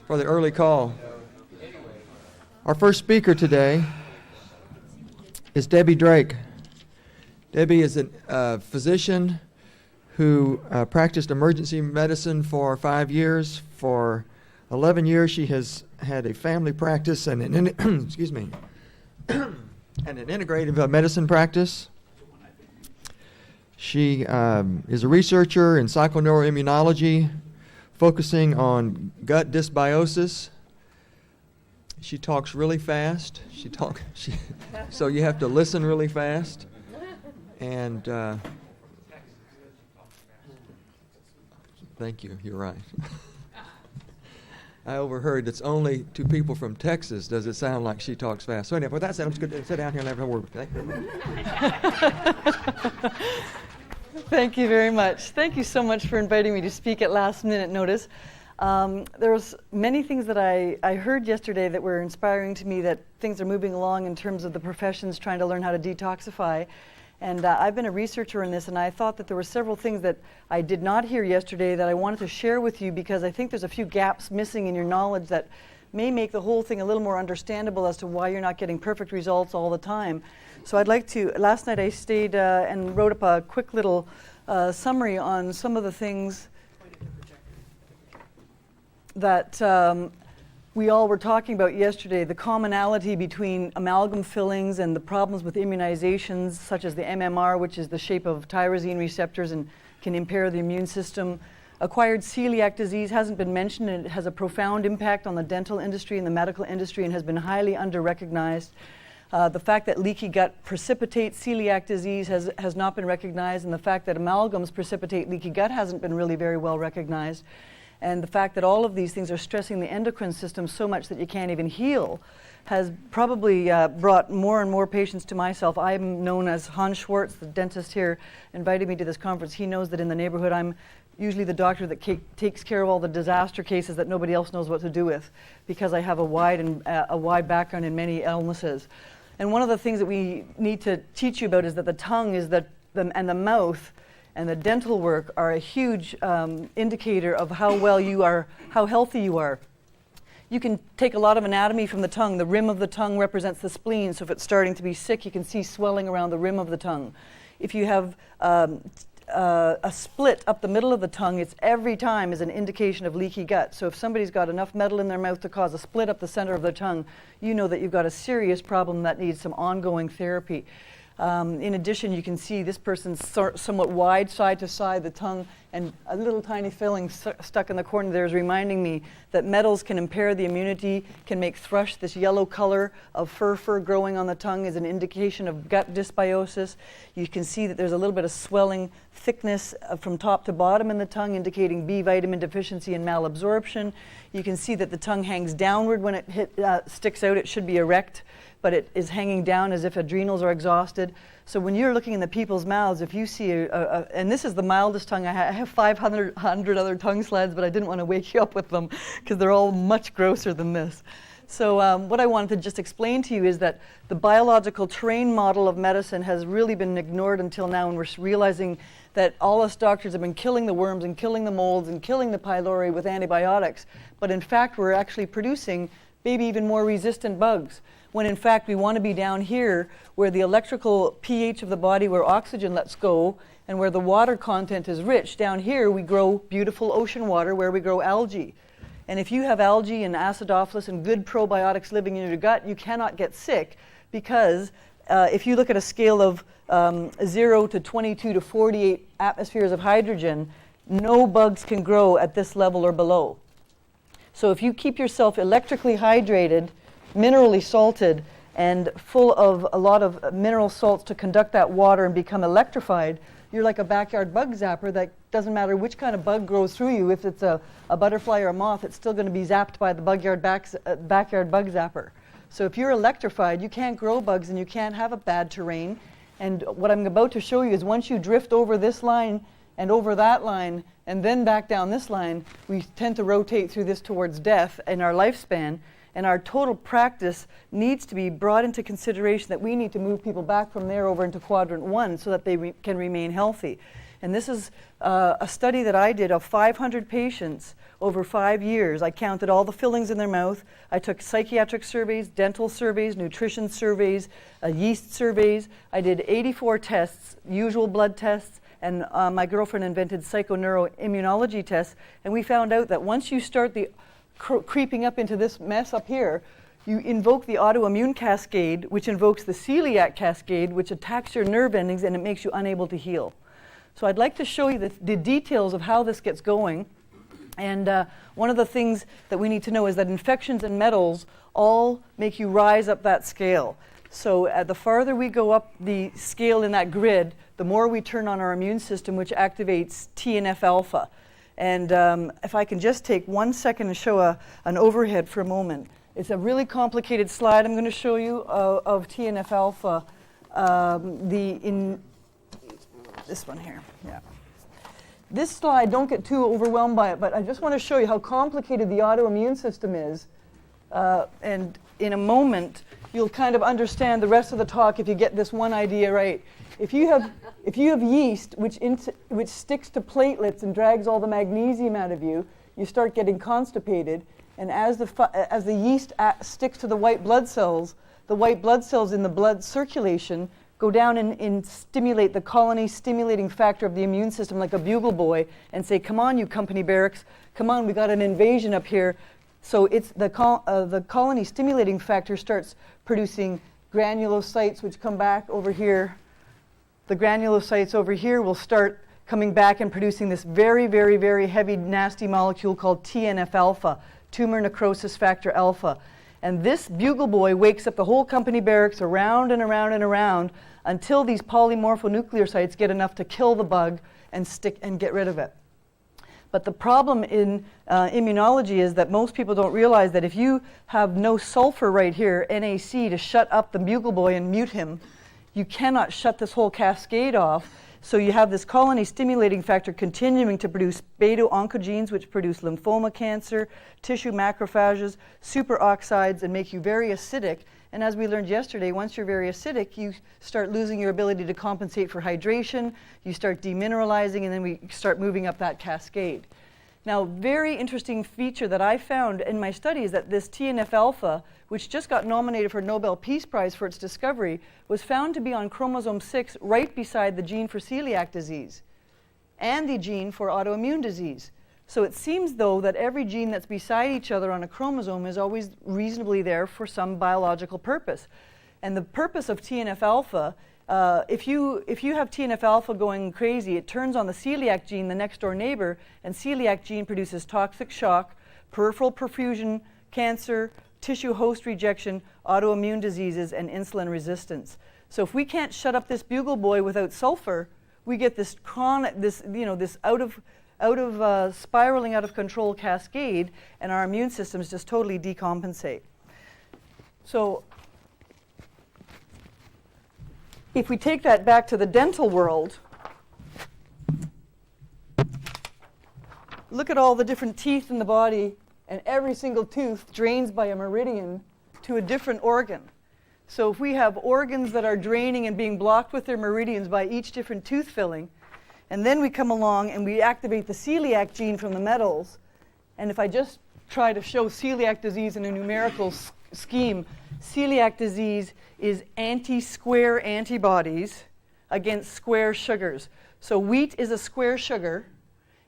for the early call. Our first speaker today is Debbie Drake. Debbie is a physician who practiced emergency medicine for 5 years. For 11 years, she has had a family practice and an excuse me, and an integrative medicine practice. She is a researcher in psychoneuroimmunology, focusing on gut dysbiosis. She talks really fast. So you have to listen really fast. And thank you. You're right. I overheard it's only to people from Texas does it sound like she talks fast. So anyway, with that said, I'm just going to sit down here and have a word. Thank you very much. Thank you very much. Thank you so much for inviting me to speak at last minute notice. There was many things that I heard yesterday that were inspiring to me, that things are moving along in terms of the professions trying to learn how to detoxify. And I've been a researcher in this, and I thought that there were several things that I did not hear yesterday that I wanted to share with you, because I think there's a few gaps missing in your knowledge that may make the whole thing a little more understandable as to why you're not getting perfect results all the time. So I'd like to, last night I stayed and wrote up a quick little summary on some of the things that we all were talking about yesterday, the commonality between amalgam fillings and the problems with immunizations, such as the MMR, which is the shape of tyrosine receptors and can impair the immune system. Acquired celiac disease hasn't been mentioned, and it has a profound impact on the dental industry and the medical industry and has been highly under-recognized. The fact that leaky gut precipitates celiac disease has not been recognized, and the fact that amalgams precipitate leaky gut hasn't been really very well recognized. And the fact that all of these things are stressing the endocrine system so much that you can't even heal has probably brought more and more patients to myself. I'm known as Hans Schwartz, the dentist here invited me to this conference. He knows that in the neighborhood I'm usually the doctor that takes care of all the disaster cases that nobody else knows what to do with, because I have a wide background in many illnesses. And one of the things that we need to teach you about is that the tongue is and the mouth and the dental work are a huge indicator of how well you are, how healthy you are. You can take a lot of anatomy from the tongue. The rim of the tongue represents the spleen, so if it's starting to be sick, you can see swelling around the rim of the tongue. If you have a split up the middle of the tongue, it's every time is an indication of leaky gut. So if somebody's got enough metal in their mouth to cause a split up the center of their tongue, you know that you've got a serious problem that needs some ongoing therapy. In addition, you can see this person's somewhat wide side to side, the tongue, and a little tiny filling stuck in the corner there is reminding me that metals can impair the immunity, can make thrush. This yellow color of fur growing on the tongue is an indication of gut dysbiosis. You can see that there's a little bit of swelling thickness from top to bottom in the tongue, indicating B vitamin deficiency and malabsorption. You can see that the tongue hangs downward when it sticks out. It should be erect, but it is hanging down as if adrenals are exhausted. So when you're looking in the people's mouths, if you see and this is the mildest tongue, I have 500 other tongue slides, but I didn't want to wake you up with them because they're all much grosser than this. So what I wanted to just explain to you is that the biological terrain model of medicine has really been ignored until now, and we're realizing that all us doctors have been killing the worms and killing the molds and killing the pylori with antibiotics, but in fact we're actually producing maybe even more resistant bugs, when in fact we want to be down here where the electrical pH of the body, where oxygen lets go, and where the water content is rich. Down here we grow beautiful ocean water where we grow algae. And if you have algae and acidophilus and good probiotics living in your gut, you cannot get sick, because if you look at a scale of 0 to 22 to 48 atmospheres of hydrogen, no bugs can grow at this level or below. So if you keep yourself electrically hydrated, minerally salted, and full of a lot of mineral salts to conduct that water and become electrified, you're like a backyard bug zapper that doesn't matter which kind of bug grows through you. If it's a butterfly or a moth, it's still going to be zapped by the backyard bug zapper. So if you're electrified, you can't grow bugs and you can't have a bad terrain. And what I'm about to show you is once you drift over this line and over that line and then back down this line, we tend to rotate through this towards death in our lifespan. And our total practice needs to be brought into consideration that we need to move people back from there over into quadrant 1 so that they can remain healthy. And this is a study that I did of 500 patients over 5 years. I counted all the fillings in their mouth. I took psychiatric surveys, dental surveys, nutrition surveys, yeast surveys. I did 84 tests, usual blood tests, and my girlfriend invented psychoneuroimmunology tests. And we found out that once you start creeping up into this mess up here, you invoke the autoimmune cascade, which invokes the celiac cascade, which attacks your nerve endings, and it makes you unable to heal. So I'd like to show you the details of how this gets going. And one of the things that we need to know is that infections and metals all make you rise up that scale. So the farther we go up the scale in that grid, the more we turn on our immune system, which activates TNF-alpha. And if I can just take 1 second and show an overhead for a moment. It's a really complicated slide I'm going to show you of TNF-alpha. This one here, yeah. This slide, don't get too overwhelmed by it, but I just want to show you how complicated the autoimmune system is. And in a moment, you'll kind of understand the rest of the talk if you get this one idea right. If you have yeast, which sticks to platelets and drags all the magnesium out of you, you start getting constipated. And as the yeast sticks to the white blood cells in the blood circulation go down and stimulate the colony stimulating factor of the immune system like a bugle boy and say, come on, you company barracks, come on, we got an invasion up here. So it's the colony stimulating factor starts producing granulocytes, which come back over here. The granulocytes over here will start coming back and producing this very, very, very heavy, nasty molecule called TNF-alpha, tumor necrosis factor alpha. And this bugle boy wakes up the whole company barracks around and around and around until these polymorphonucleocytes get enough to kill the bug and get rid of it. But the problem in immunology is that most people don't realize that if you have no sulfur right here, NAC, to shut up the bugle boy and mute him, you cannot shut this whole cascade off. So you have this colony stimulating factor continuing to produce beta-oncogenes, which produce lymphoma cancer, tissue macrophages, superoxides, and make you very acidic. And as we learned yesterday, once you're very acidic, you start losing your ability to compensate for hydration, you start demineralizing, and then we start moving up that cascade. Now, very interesting feature that I found in my study is that this TNF-alpha, which just got nominated for a Nobel Peace Prize for its discovery, was found to be on chromosome 6 right beside the gene for celiac disease and the gene for autoimmune disease. So it seems, though, that every gene that's beside each other on a chromosome is always reasonably there for some biological purpose. And the purpose of TNF-alpha, if you have TNF-alpha going crazy, it turns on the celiac gene, the next door neighbor, and celiac gene produces toxic shock, peripheral perfusion, cancer, tissue host rejection, autoimmune diseases, and insulin resistance. So if we can't shut up this bugle boy without sulfur, we get this chronic, this spiraling out of control cascade, and our immune systems just totally decompensate. So if we take that back to the dental world, look at all the different teeth in the body, and every single tooth drains by a meridian to a different organ. So if we have organs that are draining and being blocked with their meridians by each different tooth filling, and then we come along and we activate the celiac gene from the metals, and if I just try to show celiac disease in a numerical scheme, celiac disease is anti-square antibodies against square sugars. So wheat is a square sugar,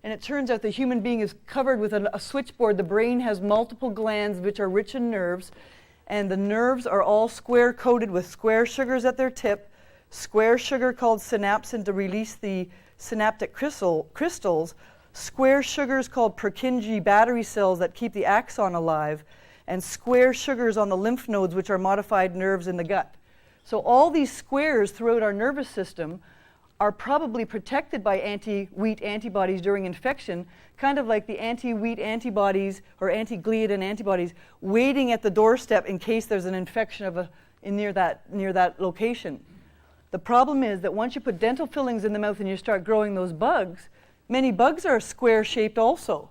and it turns out the human being is covered with a switchboard. The brain has multiple glands which are rich in nerves, and the nerves are all square coated with square sugars at their tip, square sugar called synapsin to release the synaptic crystals, square sugars called Purkinje battery cells that keep the axon alive, and square sugars on the lymph nodes, which are modified nerves in the gut. So all these squares throughout our nervous system are probably protected by anti-wheat antibodies during infection, kind of like the anti-wheat antibodies or anti-gliadin antibodies waiting at the doorstep in case there's an infection near that location. The problem is that once you put dental fillings in the mouth and you start growing those bugs, many bugs are square-shaped also.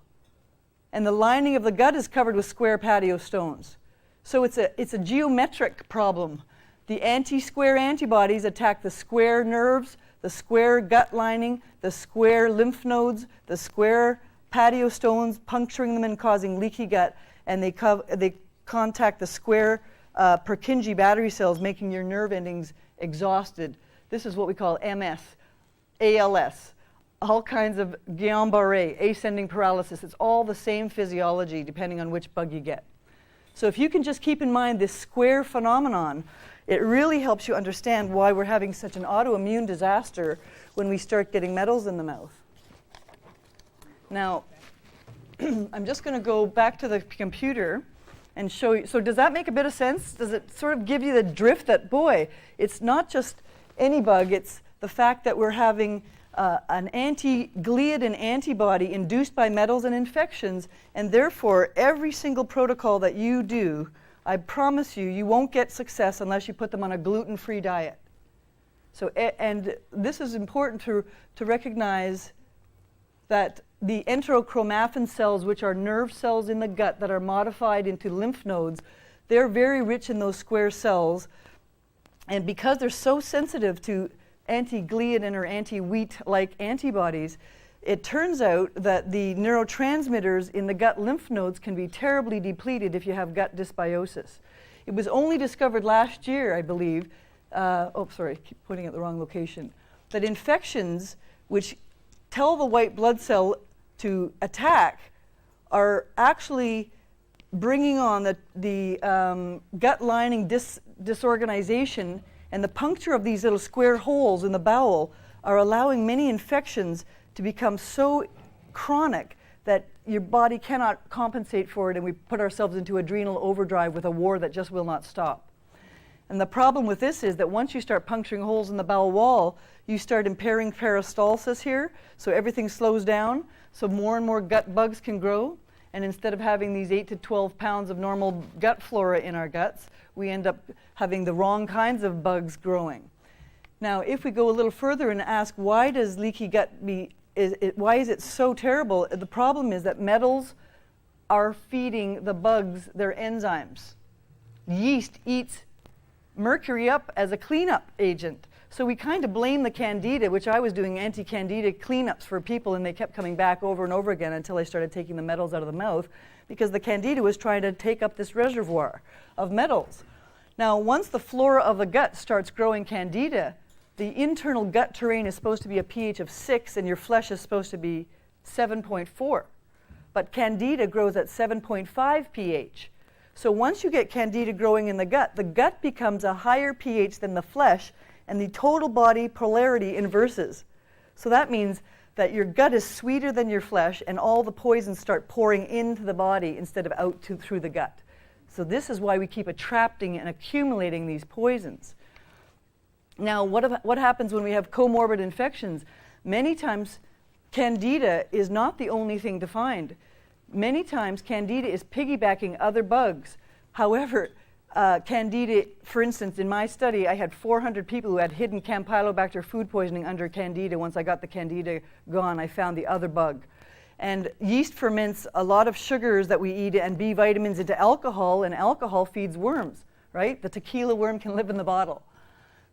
And the lining of the gut is covered with square patio stones. So it's a geometric problem. The anti-square antibodies attack the square nerves, the square gut lining, the square lymph nodes, the square patio stones, puncturing them and causing leaky gut, and they contact the square Purkinje battery cells, making your nerve endings exhausted. This is what we call MS, ALS, all kinds of Guillain-Barré, ascending paralysis. It's all the same physiology depending on which bug you get. So if you can just keep in mind this square phenomenon, it really helps you understand why we're having such an autoimmune disaster when we start getting metals in the mouth. Now, I'm just going to go back to the computer and show you. So does that make a bit of sense? Does it sort of give you the drift that, boy, it's not just any bug, it's the fact that we're having an anti-gliadin antibody induced by metals and infections, and therefore every single protocol that you do, I promise you, you won't get success unless you put them on a gluten-free diet. So, and this is important to recognize that the enterochromaffin cells, which are nerve cells in the gut that are modified into lymph nodes, they're very rich in those square cells. And because they're so sensitive to anti-gliadin or anti-wheat-like antibodies, it turns out that the neurotransmitters in the gut lymph nodes can be terribly depleted if you have gut dysbiosis. It was only discovered last year, I believe, I keep pointing at the wrong location, that infections which tell the white blood cell to attack are actually bringing on the gut lining disorganization, and the puncture of these little square holes in the bowel are allowing many infections to become so chronic that your body cannot compensate for it, and we put ourselves into adrenal overdrive with a war that just will not stop. And the problem with this is that once you start puncturing holes in the bowel wall, you start impairing peristalsis here, so everything slows down, so more and more gut bugs can grow, and instead of having these 8 to 12 pounds of normal gut flora in our guts, we end up having the wrong kinds of bugs growing. Now, if we go a little further and ask, why does leaky gut why is it so terrible? The problem is that metals are feeding the bugs their enzymes. Yeast eats mercury up as a cleanup agent. So we kind of blame the candida, which I was doing anti-candida cleanups for people, and they kept coming back over and over again until I started taking the metals out of the mouth, because the candida was trying to take up this reservoir of metals. Now, once the flora of the gut starts growing candida, the internal gut terrain is supposed to be a pH of 6, and your flesh is supposed to be 7.4. But candida grows at 7.5 pH. So once you get candida growing in the gut becomes a higher pH than the flesh, and the total body polarity inverses. So that means that your gut is sweeter than your flesh, and all the poisons start pouring into the body instead of out through the gut. So this is why we keep attracting and accumulating these poisons. Now, what happens when we have comorbid infections? Many times, candida is not the only thing to find. Many times, candida is piggybacking other bugs. However, candida, for instance, in my study, I had 400 people who had hidden Campylobacter food poisoning under candida. Once I got the candida gone, I found the other bug. And yeast ferments a lot of sugars that we eat and B vitamins into alcohol, and alcohol feeds worms, right? The tequila worm can live in the bottle.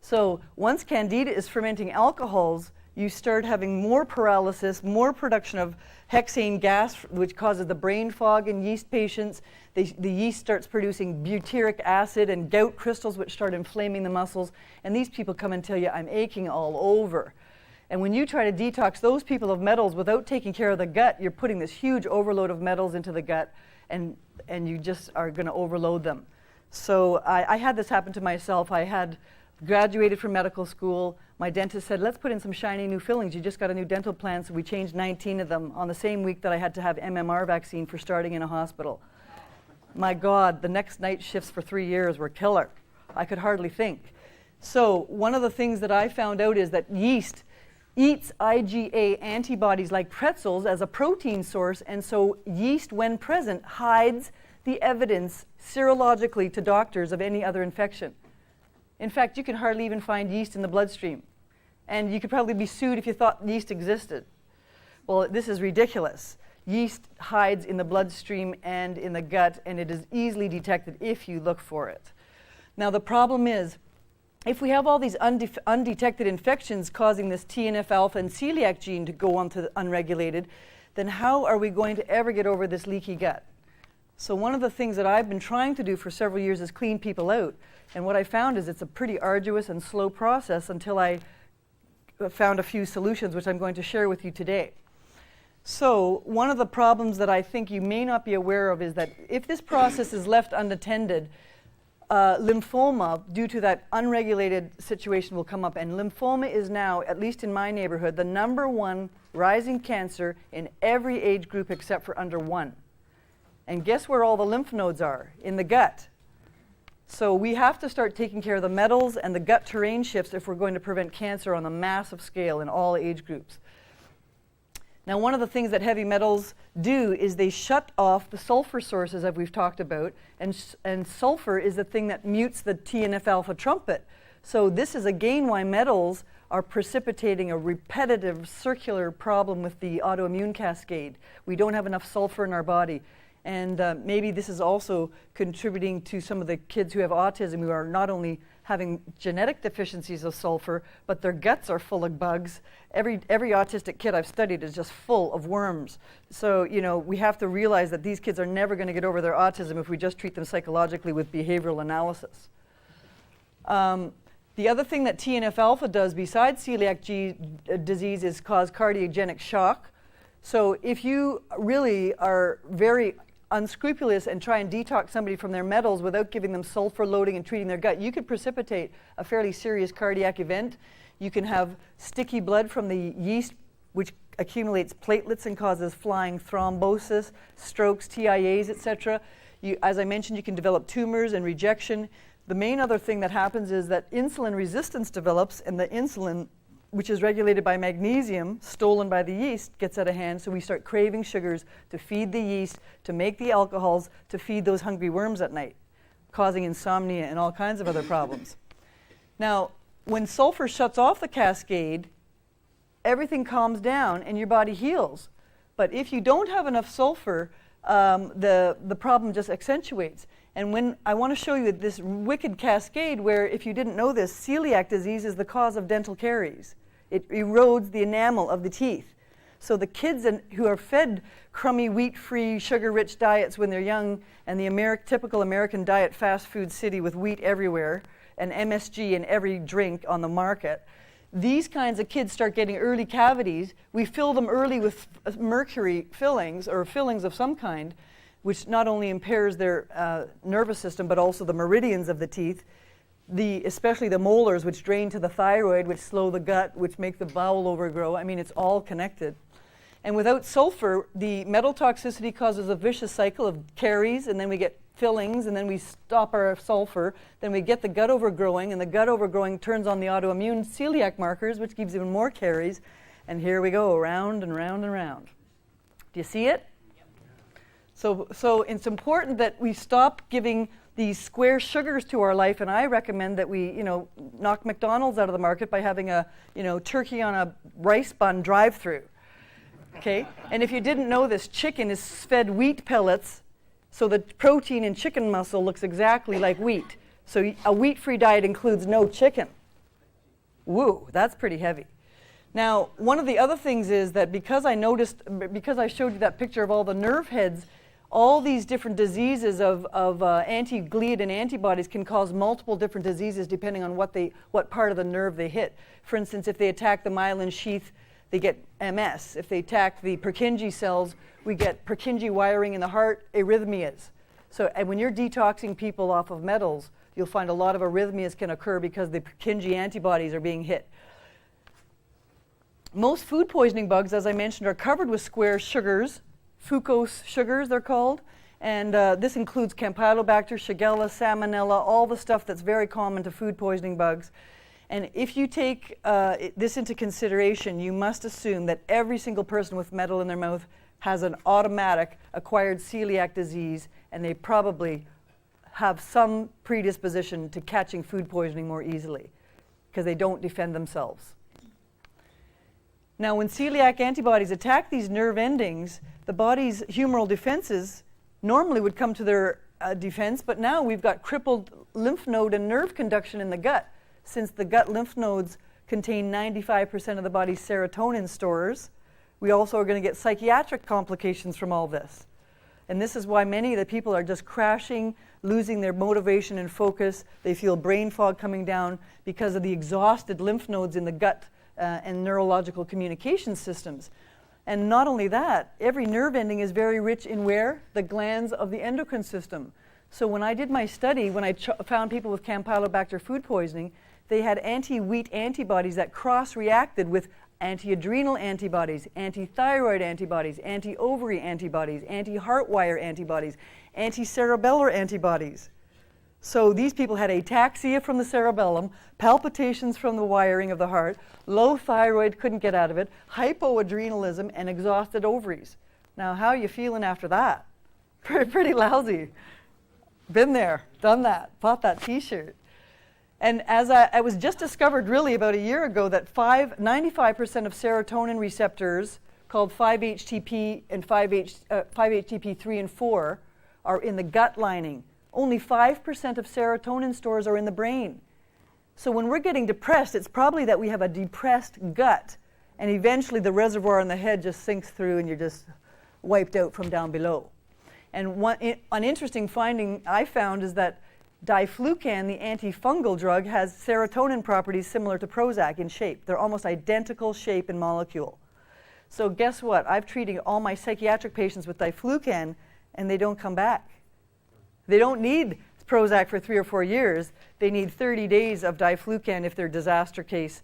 So once candida is fermenting alcohols, you start having more paralysis, more production of hexane gas, which causes the brain fog in yeast patients. The yeast starts producing butyric acid and gout crystals, which start inflaming the muscles. And these people come and tell you, I'm aching all over. And when you try to detox those people of metals without taking care of the gut, you're putting this huge overload of metals into the gut, and you just are going to overload them. So I had this happen to myself. I had graduated from medical school. My dentist said, let's put in some shiny new fillings. You just got a new dental plan, so we changed 19 of them on the same week that I had to have MMR vaccine for starting in a hospital. My God, the next night shifts for 3 years were killer. I could hardly think. So one of the things that I found out is that yeast eats IgA antibodies like pretzels as a protein source, and so yeast, when present, hides the evidence serologically to doctors of any other infection. In fact, you can hardly even find yeast in the bloodstream. And you could probably be sued if you thought yeast existed. Well, this is ridiculous. Yeast hides in the bloodstream and in the gut, and it is easily detected if you look for it. Now, the problem is if we have all these undetected infections causing this TNF-alpha and celiac gene to go on to unregulated, then how are we going to ever get over this leaky gut? So one of the things that I've been trying to do for several years is clean people out. And what I found is it's a pretty arduous and slow process until I found a few solutions, which I'm going to share with you today. So one of the problems that I think you may not be aware of is that if this process is left unattended, lymphoma, due to that unregulated situation, will come up. And lymphoma is now, at least in my neighborhood, the #1 rising cancer in every age group except for under 1. And guess where all the lymph nodes are? In the gut. So we have to start taking care of the metals and the gut terrain shifts if we're going to prevent cancer on a massive scale in all age groups. Now, one of the things that heavy metals do is they shut off the sulfur sources that we've talked about, and sulfur is the thing that mutes the TNF-alpha trumpet. So this is again why metals are precipitating a repetitive circular problem with the autoimmune cascade. We don't have enough sulfur in our body. And maybe this is also contributing to some of the kids who have autism who are not only having genetic deficiencies of sulfur, but their guts are full of bugs. Every autistic kid I've studied is just full of worms. So, you know, we have to realize that these kids are never going to get over their autism if we just treat them psychologically with behavioral analysis. The other thing that TNF-alpha does besides celiac disease is cause cardiogenic shock. So if you really are very unscrupulous and try and detox somebody from their metals without giving them sulfur loading and treating their gut, you could precipitate a fairly serious cardiac event. You can have sticky blood from the yeast, which accumulates platelets and causes flying thrombosis, strokes, TIAs, etc. As I mentioned, you can develop tumors and rejection. The main other thing that happens is that insulin resistance develops, and the insulin, which is regulated by magnesium, stolen by the yeast, gets out of hand. So we start craving sugars to feed the yeast, to make the alcohols, to feed those hungry worms at night, causing insomnia and all kinds of other problems. Now, when sulfur shuts off the cascade, everything calms down and your body heals. But if you don't have enough sulfur, the problem just accentuates. And when I want to show you this wicked cascade where, if you didn't know this, celiac disease is the cause of dental caries. It erodes the enamel of the teeth. So the kids who are fed crummy, wheat-free, sugar-rich diets when they're young, and the typical American diet fast food city with wheat everywhere and MSG in every drink on the market, these kinds of kids start getting early cavities. We fill them early with mercury fillings or fillings of some kind, which not only impairs their nervous system but also the meridians of the teeth, especially the molars, which drain to the thyroid, which slow the gut, which make the bowel overgrow. I mean, it's all connected. And without sulfur, the metal toxicity causes a vicious cycle of caries, and then we get fillings, and then we stop our sulfur, then we get the gut overgrowing, and the gut overgrowing turns on the autoimmune celiac markers, which gives even more caries, and here we go, round and round and round. Do you see it? So it's important that we stop giving these square sugars to our life, and I recommend that we, knock McDonald's out of the market by having a, turkey on a rice bun drive-through. Okay? And if you didn't know this, chicken is fed wheat pellets, so the protein in chicken muscle looks exactly like wheat. So a wheat-free diet includes no chicken. Woo, that's pretty heavy. Now, one of the other things is that because I showed you that picture of all the nerve heads, all these different diseases of anti-gliadin antibodies can cause multiple different diseases depending on what part of the nerve they hit. For instance, if they attack the myelin sheath, they get MS. If they attack the Purkinje cells, we get Purkinje wiring in the heart, arrhythmias. So, and when you're detoxing people off of metals, you'll find a lot of arrhythmias can occur because the Purkinje antibodies are being hit. Most food poisoning bugs, as I mentioned, are covered with square sugars, fucose sugars they're called, and this includes Campylobacter, Shigella, Salmonella, all the stuff that's very common to food poisoning bugs. And if you take this into consideration, you must assume that every single person with metal in their mouth has an automatic acquired celiac disease, and they probably have some predisposition to catching food poisoning more easily because they don't defend themselves. Now, when celiac antibodies attack these nerve endings, the body's humoral defenses normally would come to their defense, but now we've got crippled lymph node and nerve conduction in the gut. since the gut lymph nodes contain 95% of the body's serotonin stores, we also are going to get psychiatric complications from all this. And this is why many of the people are just crashing, losing their motivation and focus. They feel brain fog coming down because of the exhausted lymph nodes in the gut and neurological communication systems. And not only that, every nerve ending is very rich in where? The glands of the endocrine system. So when I did my study, when I found people with Campylobacter food poisoning, they had anti-wheat antibodies that cross-reacted with anti-adrenal antibodies, anti-thyroid antibodies, anti-ovary antibodies, anti-heart wire antibodies, anti-cerebellar antibodies. So these people had ataxia from the cerebellum, palpitations from the wiring of the heart, low thyroid, couldn't get out of it, hypoadrenalism, and exhausted ovaries. Now, how are you feeling after that? Pretty lousy. Been there, done that, bought that t-shirt. And as I was just discovered really about a year ago that 95% of serotonin receptors called 5-HTP and 5-HTP3 and 4 are in the gut lining. Only 5% of serotonin stores are in the brain. So when we're getting depressed, it's probably that we have a depressed gut, and eventually the reservoir in the head just sinks through and you're just wiped out from down below. And an interesting finding I found is that diflucan, the antifungal drug, has serotonin properties similar to Prozac in shape. They're almost identical shape and molecule. So guess what? I've treated all my psychiatric patients with diflucan, and they don't come back. They don't need Prozac for 3 or 4 years. They need 30 days of diflucan if they're a disaster case,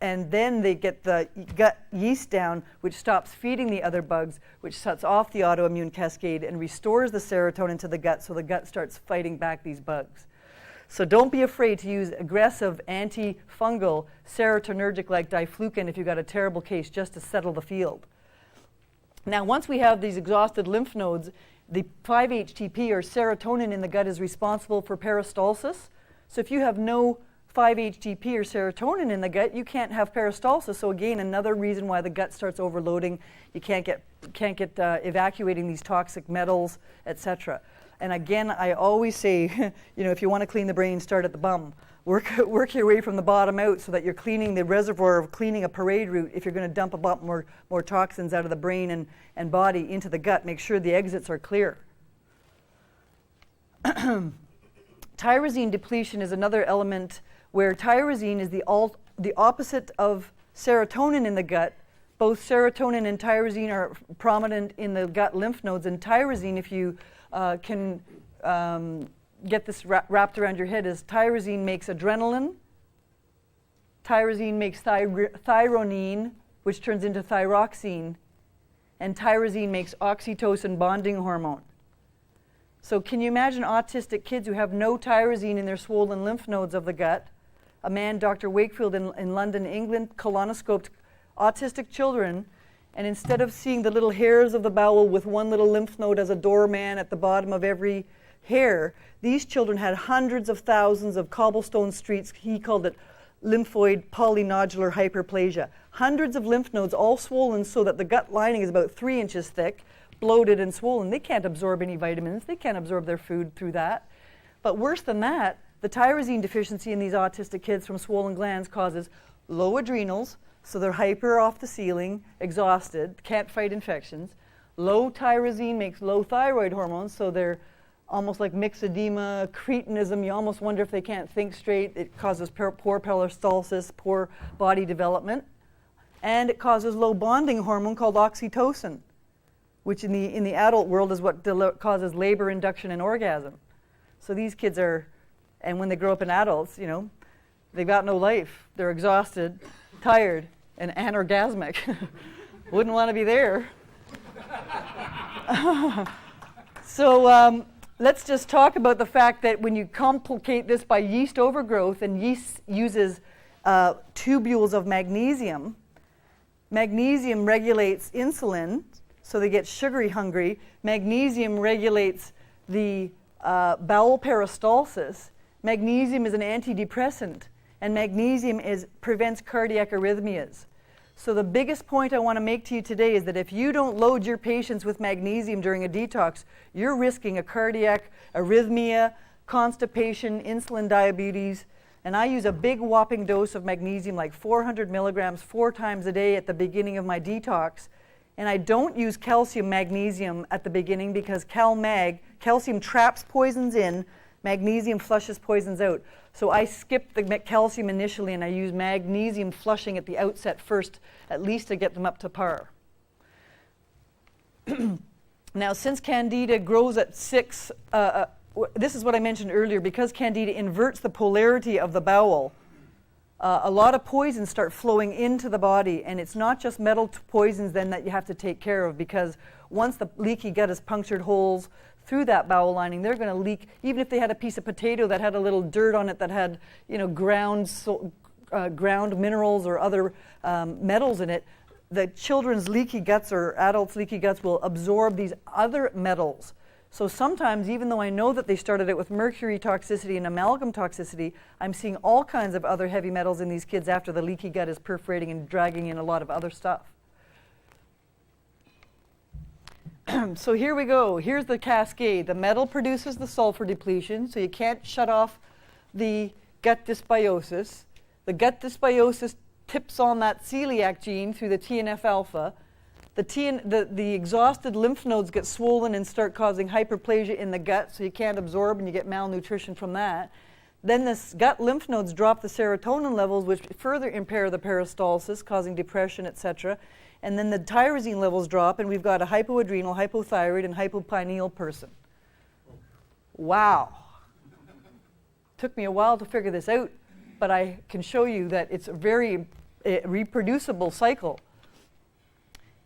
and then they get the gut yeast down, which stops feeding the other bugs, which shuts off the autoimmune cascade and restores the serotonin to the gut, so the gut starts fighting back these bugs. So don't be afraid to use aggressive antifungal serotonergic like diflucan if you've got a terrible case, just to settle the field. Now, once we have these exhausted lymph nodes, the 5-HTP or serotonin in the gut is responsible for peristalsis. So if you have no 5-HTP or serotonin in the gut, you can't have peristalsis. So again, another reason why the gut starts overloading. You can't get evacuating these toxic metals, etc. And again, I always say, if you want to clean the brain, start at the bum. Work your way from the bottom out so that you're cleaning the reservoir of cleaning a parade route. If you're going to dump a lot more toxins out of the brain and body into the gut, make sure the exits are clear. Tyrosine depletion is another element where tyrosine is the opposite of serotonin in the gut. Both serotonin and tyrosine are prominent in the gut lymph nodes, and tyrosine, if you can get this wrapped around your head, is tyrosine makes adrenaline, tyrosine makes thyronine, which turns into thyroxine, and tyrosine makes oxytocin bonding hormone. So can you imagine autistic kids who have no tyrosine in their swollen lymph nodes of the gut? A man, Dr. Wakefield in London, England, colonoscoped autistic children, and instead of seeing the little hairs of the bowel with one little lymph node as a doorman at the bottom of every hair, these children had hundreds of thousands of cobblestone streets. He called it lymphoid polynodular hyperplasia. Hundreds of lymph nodes all swollen so that the gut lining is about 3 inches thick, bloated and swollen. They can't absorb any vitamins. They can't absorb their food through that. But worse than that, the tyrosine deficiency in these autistic kids from swollen glands causes low adrenals, so they're hyper off the ceiling, exhausted, can't fight infections. Low tyrosine makes low thyroid hormones, so they're almost like myxedema, cretinism. You almost wonder if they can't think straight. It causes poor peristalsis, poor body development. And it causes low bonding hormone called oxytocin, which in the adult world is what causes labor, induction, and orgasm. So these kids are, and when they grow up in adults, they've got no life. They're exhausted, tired, and anorgasmic. Wouldn't want to be there. So let's just talk about the fact that when you complicate this by yeast overgrowth, and yeast uses tubules of magnesium, magnesium regulates insulin, so they get sugary hungry. Magnesium regulates the bowel peristalsis. Magnesium is an antidepressant, and magnesium prevents cardiac arrhythmias. So the biggest point I want to make to you today is that if you don't load your patients with magnesium during a detox, you're risking a cardiac arrhythmia, constipation, insulin diabetes, And I use a big whopping dose of magnesium, like 400 milligrams, 4 times a day at the beginning of my detox. And I don't use calcium magnesium at the beginning because calcium traps poisons in, magnesium flushes poisons out. So I skip the calcium initially and I use magnesium flushing at the outset first, at least to get them up to par. Now, since Candida grows at 6, this is what I mentioned earlier, because Candida inverts the polarity of the bowel, a lot of poisons start flowing into the body, and it's not just metal poisons then that you have to take care of, because once the leaky gut has punctured holes through that bowel lining, they're going to leak. Even if they had a piece of potato that had a little dirt on it that had, ground minerals or other metals in it, the children's leaky guts or adults' leaky guts will absorb these other metals. So sometimes, even though I know that they started out with mercury toxicity and amalgam toxicity, I'm seeing all kinds of other heavy metals in these kids after the leaky gut is perforating and dragging in a lot of other stuff. So here we go. Here's the cascade. The metal produces the sulfur depletion, so you can't shut off the gut dysbiosis. The gut dysbiosis tips on that celiac gene through the TNF-alpha. The exhausted lymph nodes get swollen and start causing hyperplasia in the gut, so you can't absorb and you get malnutrition from that. Then the gut lymph nodes drop the serotonin levels, which further impair the peristalsis, causing depression, etc. And then the tyrosine levels drop, and we've got a hypoadrenal, hypothyroid, and hypopineal person. Wow. Took me a while to figure this out, but I can show you that it's a very reproducible cycle.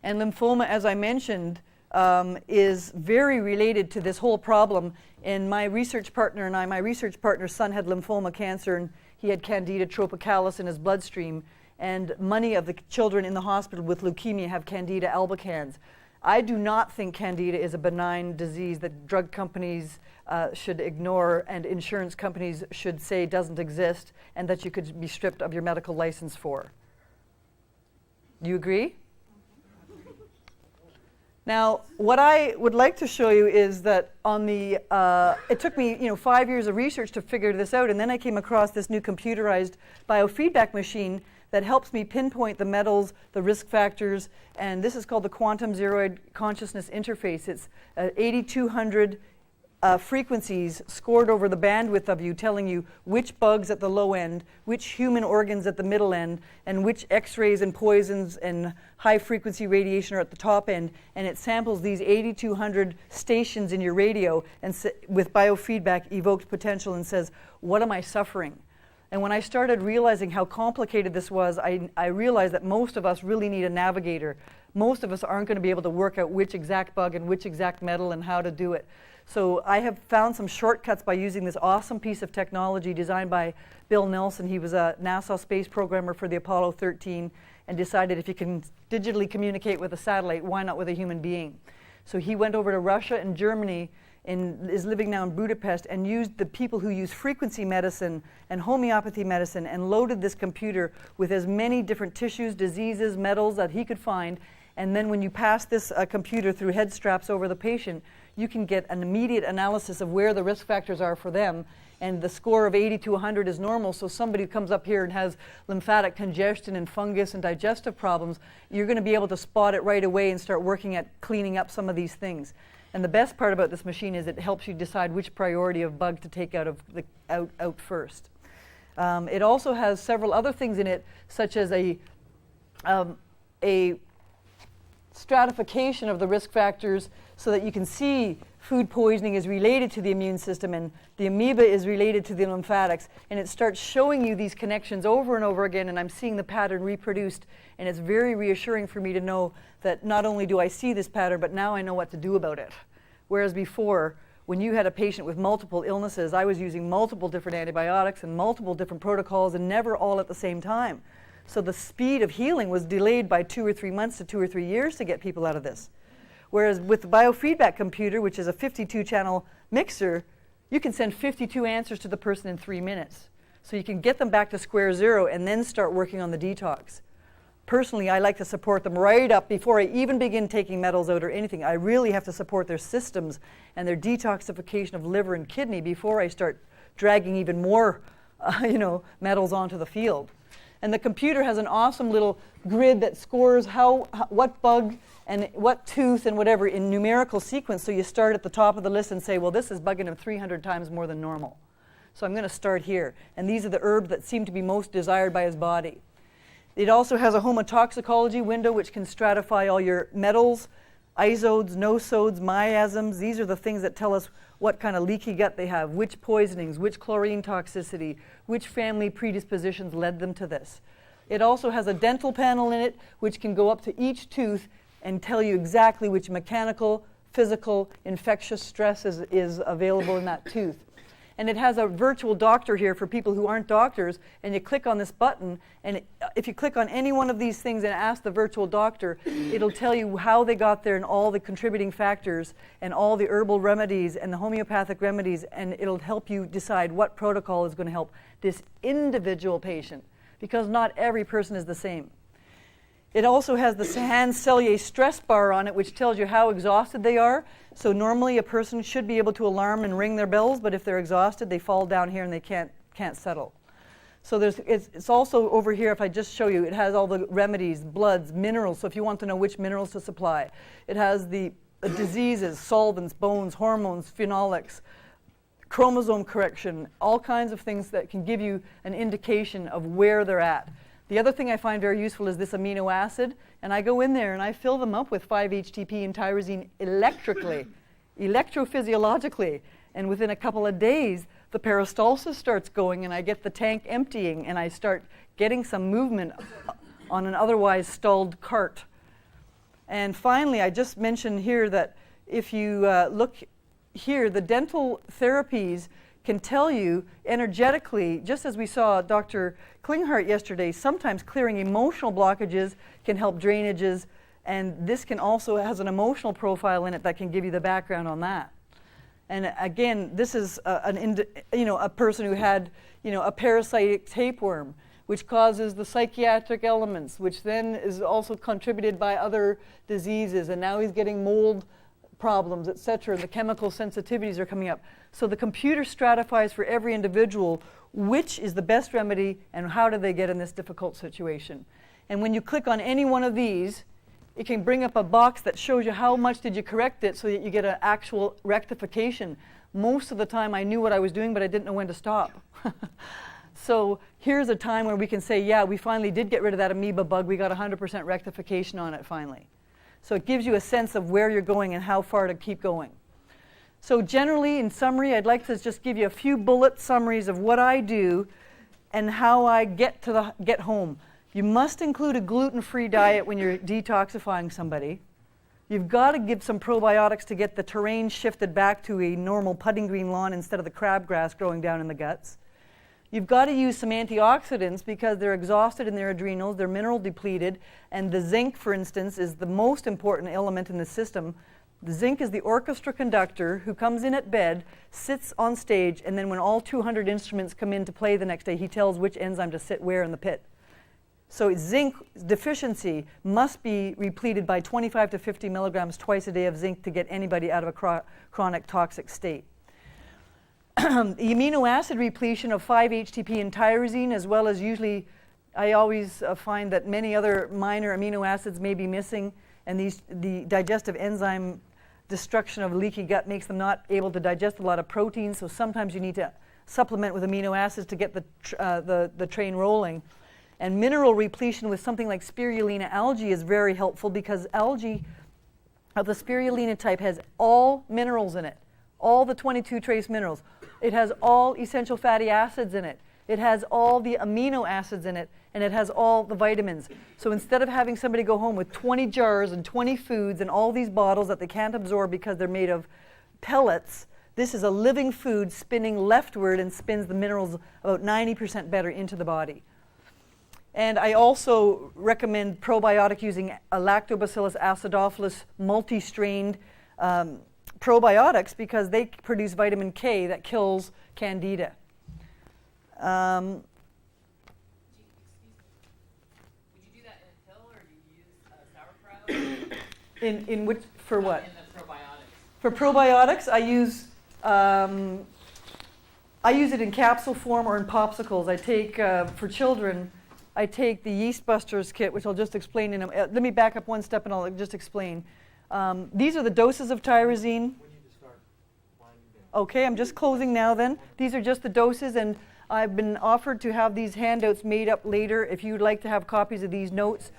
And lymphoma, as I mentioned, is very related to this whole problem. And my research partner's son had lymphoma cancer, and he had Candida tropicalis in his bloodstream. And many of the children in the hospital with leukemia have Candida albicans. I do not think Candida is a benign disease that drug companies should ignore and insurance companies should say doesn't exist and that you could be stripped of your medical license for. Do you agree? Now, what I would like to show you is that it took me 5 years of research to figure this out, and then I came across this new computerized biofeedback machine that helps me pinpoint the metals, the risk factors, and this is called the Quantum Zeroid Consciousness Interface. It's 8,200 frequencies scored over the bandwidth of you, telling you which bugs at the low end, which human organs at the middle end, and which X-rays and poisons and high-frequency radiation are at the top end. And it samples these 8,200 stations in your radio and with biofeedback evoked potential and says, what am I suffering? And when I started realizing how complicated this was, I realized that most of us really need a navigator. Most of us aren't going to be able to work out which exact bug and which exact metal and how to do it. So I have found some shortcuts by using this awesome piece of technology designed by Bill Nelson. He was a NASA space programmer for the Apollo 13 and decided if you can digitally communicate with a satellite, why not with a human being? So he went over to Russia and Germany and is living now in Budapest and used the people who use frequency medicine and homeopathy medicine and loaded this computer with as many different tissues, diseases, metals that he could find. And then when you pass this computer through head straps over the patient, you can get an immediate analysis of where the risk factors are for them. And the score of 80 to 100 is normal. So somebody who comes up here and has lymphatic congestion and fungus and digestive problems, you're going to be able to spot it right away and start working at cleaning up some of these things. And the best part about this machine is it helps you decide which priority of bug to take out first. It also has several other things in it, such as a stratification of the risk factors so that you can see food poisoning is related to the immune system and the amoeba is related to the lymphatics, and it starts showing you these connections over and over again, and I'm seeing the pattern reproduced, and it's very reassuring for me to know that not only do I see this pattern, but now I know what to do about it. Whereas before, when you had a patient with multiple illnesses, I was using multiple different antibiotics and multiple different protocols and never all at the same time. So the speed of healing was delayed by 2 or 3 months to 2 or 3 years to get people out of this. Whereas with the biofeedback computer, which is a 52-channel mixer, you can send 52 answers to the person in 3 minutes. So you can get them back to square zero and then start working on the detox. Personally, I like to support them right up before I even begin taking metals out or anything. I really have to support their systems and their detoxification of liver and kidney before I start dragging even more metals onto the field. And the computer has an awesome little grid that scores what bug and what tooth and whatever in numerical sequence. So you start at the top of the list and say, well, this is bugging him 300 times more than normal. So I'm going to start here. And these are the herbs that seem to be most desired by his body. It also has a homotoxicology window, which can stratify all your metals, isodes, nosodes, miasms. These are the things that tell us what kind of leaky gut they have, which poisonings, which chlorine toxicity, which family predispositions led them to this. It also has a dental panel in it, which can go up to each tooth and tell you exactly which mechanical, physical, infectious stress is available in that tooth. And it has a virtual doctor here for people who aren't doctors, and you click on this button, and if you click on any one of these things and ask the virtual doctor, it'll tell you how they got there and all the contributing factors and all the herbal remedies and the homeopathic remedies, and it'll help you decide what protocol is going to help this individual patient, because not every person is the same. It also has the Hans-Selye stress bar on it, which tells you how exhausted they are. So normally a person should be able to alarm and ring their bells, but if they're exhausted, they fall down here and they can't settle. So it's also over here, if I just show you, it has all the remedies, bloods, minerals, so if you want to know which minerals to supply. It has the diseases, solvents, bones, hormones, phenolics, chromosome correction, all kinds of things that can give you an indication of where they're at. The other thing I find very useful is this amino acid, and I go in there and I fill them up with 5-HTP and tyrosine electrically, electrophysiologically, and within a couple of days the peristalsis starts going and I get the tank emptying and I start getting some movement on an otherwise stalled cart. And finally, I just mentioned here that if you look here, the dental therapies can tell you energetically, just as we saw Dr. Klinghardt yesterday, sometimes clearing emotional blockages can help drainages, and this can also has an emotional profile in it that can give you the background on that. And again, this is a person who had a parasitic tapeworm, which causes the psychiatric elements, which then is also contributed by other diseases, and now he's getting mold problems, etc. The chemical sensitivities are coming up. So the computer stratifies for every individual which is the best remedy and how do they get in this difficult situation. And when you click on any one of these, it can bring up a box that shows you how much did you correct it so that you get an actual rectification. Most of the time I knew what I was doing, but I didn't know when to stop. So here's a time where we can say, yeah, we finally did get rid of that amoeba bug. We got 100% rectification on it finally. So it gives you a sense of where you're going and how far to keep going. So generally, in summary, I'd like to just give you a few bullet summaries of what I do and how I get home. You must include a gluten-free diet when you're detoxifying somebody. You've got to give some probiotics to get the terrain shifted back to a normal putting green lawn instead of the crabgrass growing down in the guts. You've got to use some antioxidants because they're exhausted in their adrenals, they're mineral depleted, and the zinc, for instance, is the most important element in the system. The zinc is the orchestra conductor who comes in at bed, sits on stage, and then when all 200 instruments come in to play the next day, he tells which enzyme to sit where in the pit. So zinc deficiency must be repleted by 25 to 50 milligrams twice a day of zinc to get anybody out of a chronic toxic state. The amino acid repletion of 5-HTP and tyrosine, as well as usually, I always find that many other minor amino acids may be missing, and the digestive enzyme destruction of leaky gut makes them not able to digest a lot of proteins, so sometimes you need to supplement with amino acids to get the train rolling. And mineral repletion with something like spirulina algae is very helpful because algae of the spirulina type has all minerals in it, all the 22 trace minerals. It has all essential fatty acids in it. It has all the amino acids in it, and it has all the vitamins. So instead of having somebody go home with 20 jars and 20 foods and all these bottles that they can't absorb because they're made of pellets, this is a living food spinning leftward and spins the minerals about 90% better into the body. And I also recommend probiotic using a Lactobacillus acidophilus multi-strained probiotics because they produce vitamin K that kills candida. Would you do that in a pill or do you use sauerkraut? In which, for what? In the probiotics. For probiotics, I I use it in capsule form or in popsicles. I take, for children, I take the Yeast Busters kit, which I'll just explain in a let me back up one step and I'll just explain. These are the doses of tyrosine. Okay, I'm just closing now then. These are just the doses, and I've been offered to have these handouts made up later if you'd like to have copies of these notes.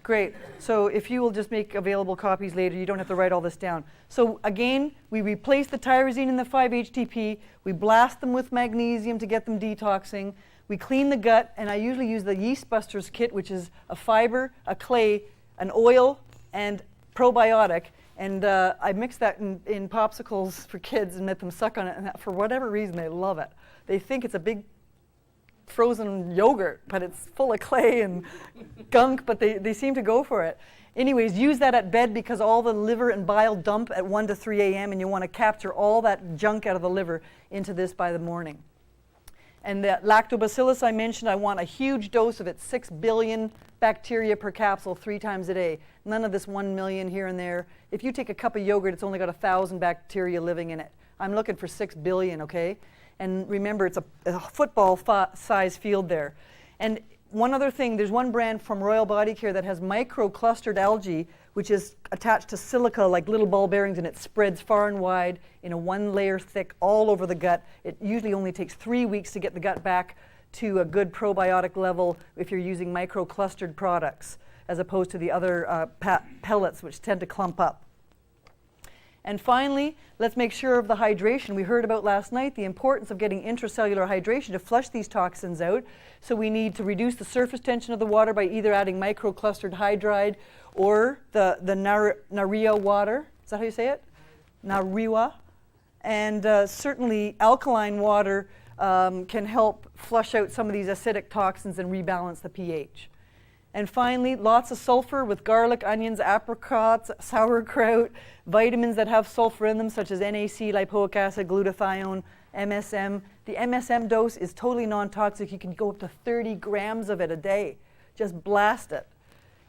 Great. So if you will just make available copies later, you don't have to write all this down. So again, we replace the tyrosine and the 5-HTP. We blast them with magnesium to get them detoxing. We clean the gut, and I usually use the Yeast Busters kit, which is a fiber, a clay, an oil, and probiotic. And I mix that in popsicles for kids and let them suck on it. And for whatever reason, they love it. They think it's a big frozen yogurt, but it's full of clay and gunk, but they seem to go for it. Anyways, use that at bed because all the liver and bile dump at 1 to 3 a.m. and you want to capture all that junk out of the liver into this by the morning. And the lactobacillus I mentioned, I want a huge dose of it, 6 billion bacteria per capsule 3 times a day. None of this 1 million here and there. If you take a cup of yogurt, it's only got 1,000 bacteria living in it. I'm looking for 6 billion, okay? And remember, it's a football size field there. And one other thing, there's one brand from Royal Body Care that has micro-clustered algae, which is attached to silica like little ball bearings, and it spreads far and wide in a 1 layer thick all over the gut. It usually only takes 3 weeks to get the gut back to a good probiotic level if you're using micro-clustered products, as opposed to the other pellets, which tend to clump up. And finally, let's make sure of the hydration. We heard about last night the importance of getting intracellular hydration to flush these toxins out. So we need to reduce the surface tension of the water by either adding microclustered hydride or the Nariwa water. Is that how you say it? Nariwa. And certainly alkaline water can help flush out some of these acidic toxins and rebalance the pH. And finally, lots of sulfur with garlic, onions, apricots, sauerkraut, vitamins that have sulfur in them, such as NAC, lipoic acid, glutathione, MSM. The MSM dose is totally non-toxic. You can go up to 30 grams of it a day. Just blast it.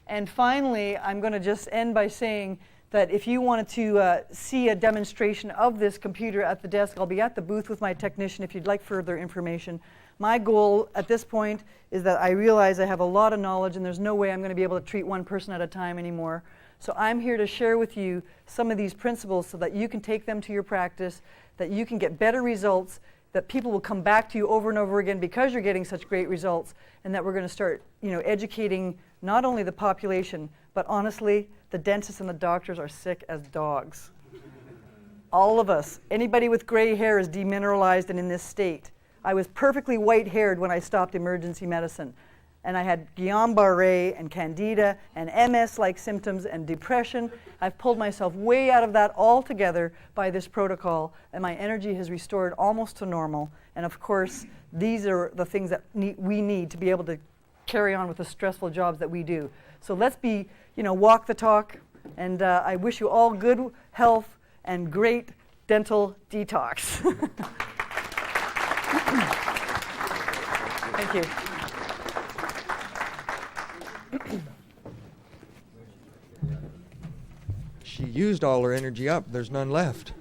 And finally, I'm going to just end by saying that if you wanted to see a demonstration of this computer at the desk, I'll be at the booth with my technician if you'd like further information. My goal at this point is that I realize I have a lot of knowledge and there's no way I'm going to be able to treat one person at a time anymore. So I'm here to share with you some of these principles so that you can take them to your practice, that you can get better results, that people will come back to you over and over again because you're getting such great results, and that we're going to start, educating not only the population, but honestly, the dentists and the doctors are sick as dogs. All of us. Anybody with gray hair is demineralized and in this state. I was perfectly white-haired when I stopped emergency medicine. And I had Guillain-Barré and Candida and MS-like symptoms and depression. I've pulled myself way out of that altogether by this protocol, and my energy has restored almost to normal. And of course, these are the things that we need to be able to carry on with the stressful jobs that we do. So let's walk the talk, and I wish you all good health and great dental detox. Thank you. She used all her energy up. There's none left.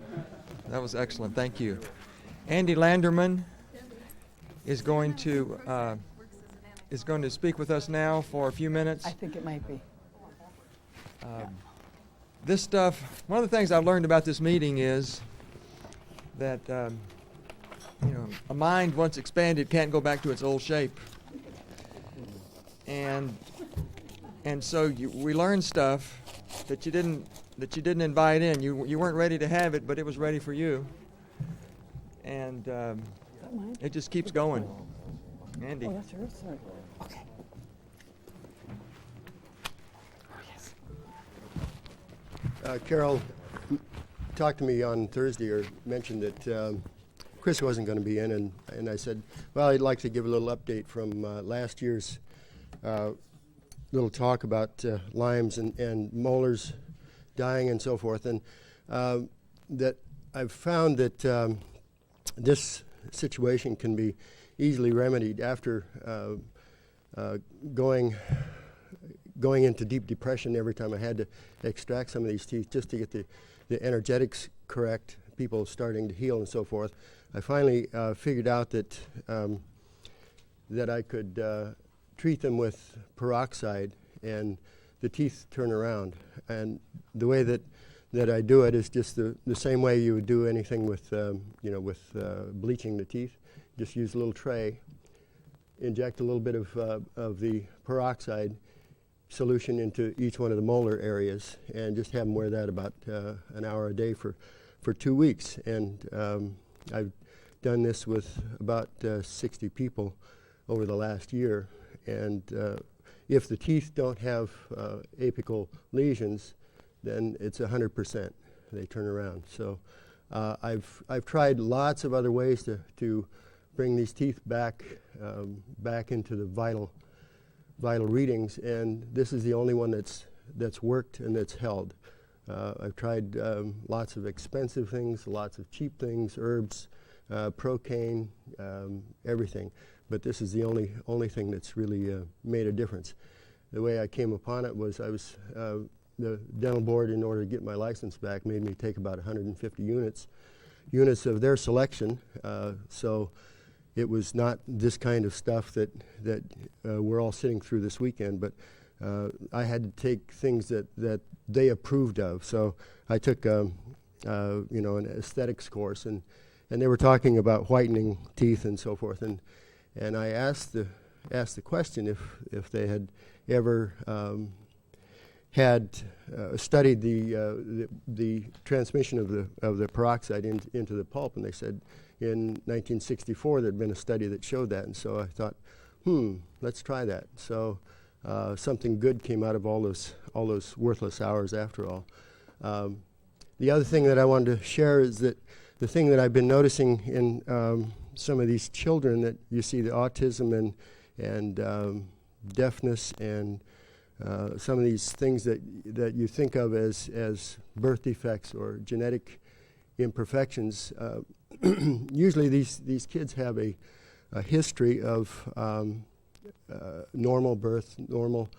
That was excellent. Thank you. Andy Landerman is going to speak with us now for a few minutes. I think it might be. This stuff, one of the things I've learned about this meeting is that a mind once expanded can't go back to its old shape. And so we learned stuff that you didn't invite in. You weren't ready to have it, but it was ready for you. And it just keeps going. Andy. Oh, that's yours? Sorry. Okay. Oh, yes. Carol talked to me on Thursday, or mentioned that Chris wasn't going to be in, and I said, well, I'd like to give a little update from last year's little talk about limes and molars dying and so forth, and that I've found that this situation can be easily remedied after going into deep depression every time I had to extract some of these teeth just to get the energetics correct, people starting to heal and so forth. I finally figured out that that I could treat them with peroxide and the teeth turn around. And the way that I do it is just the same way you would do anything with bleaching the teeth. Just use a little tray, inject a little bit of the peroxide solution into each one of the molar areas, and just have them wear that about an hour a day for 2 weeks. And I've done this with about 60 people over the last year. And if the teeth don't have apical lesions, then it's 100%. They turn around. So I've tried lots of other ways to bring these teeth back into the vital readings, and this is the only one that's worked and that's held. I've tried lots of expensive things, lots of cheap things, herbs, procaine, everything, but this is the only thing that's really made a difference. The way I came upon it was the dental board, in order to get my license back, made me take about 150 units of their selection. So it was not this kind of stuff that we're all sitting through this weekend, but I had to take things that they approved of. So I took an aesthetics course, and they were talking about whitening teeth and so forth, and I asked the question if they had ever had studied the transmission of the peroxide into the pulp, and they said in 1964 there'd been a study that showed that, and so I thought, let's try that. So something good came out of all those worthless hours after all. The other thing that I wanted to share is that the thing that I've been noticing in some of these children, that you see the autism and deafness and some of these things that you think of as birth defects or genetic imperfections, usually these kids have a history of normal birth, normal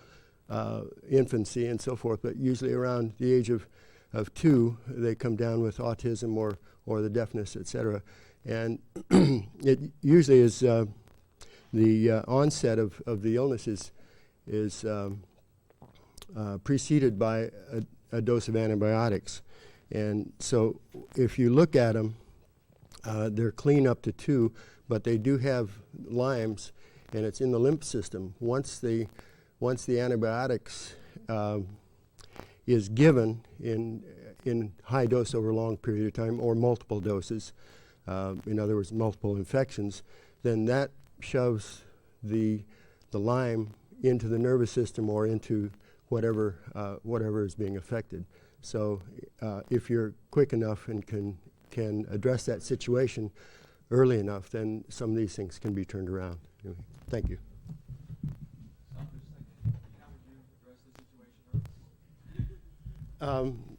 infancy and so forth, but usually around the age of 2 they come down with autism or the deafness, etc. And it usually is the onset of the illness is preceded by a dose of antibiotics. And so if you look at them, they're clean up to 2, but they do have Lyme's, and it's in the lymph system. Once the antibiotics is given in high dose over a long period of time, or multiple doses, in other words, multiple infections, then that shoves the Lyme into the nervous system or into whatever is being affected. So if you're quick enough and can address that situation early enough, then some of these things can be turned around. Anyway, thank you.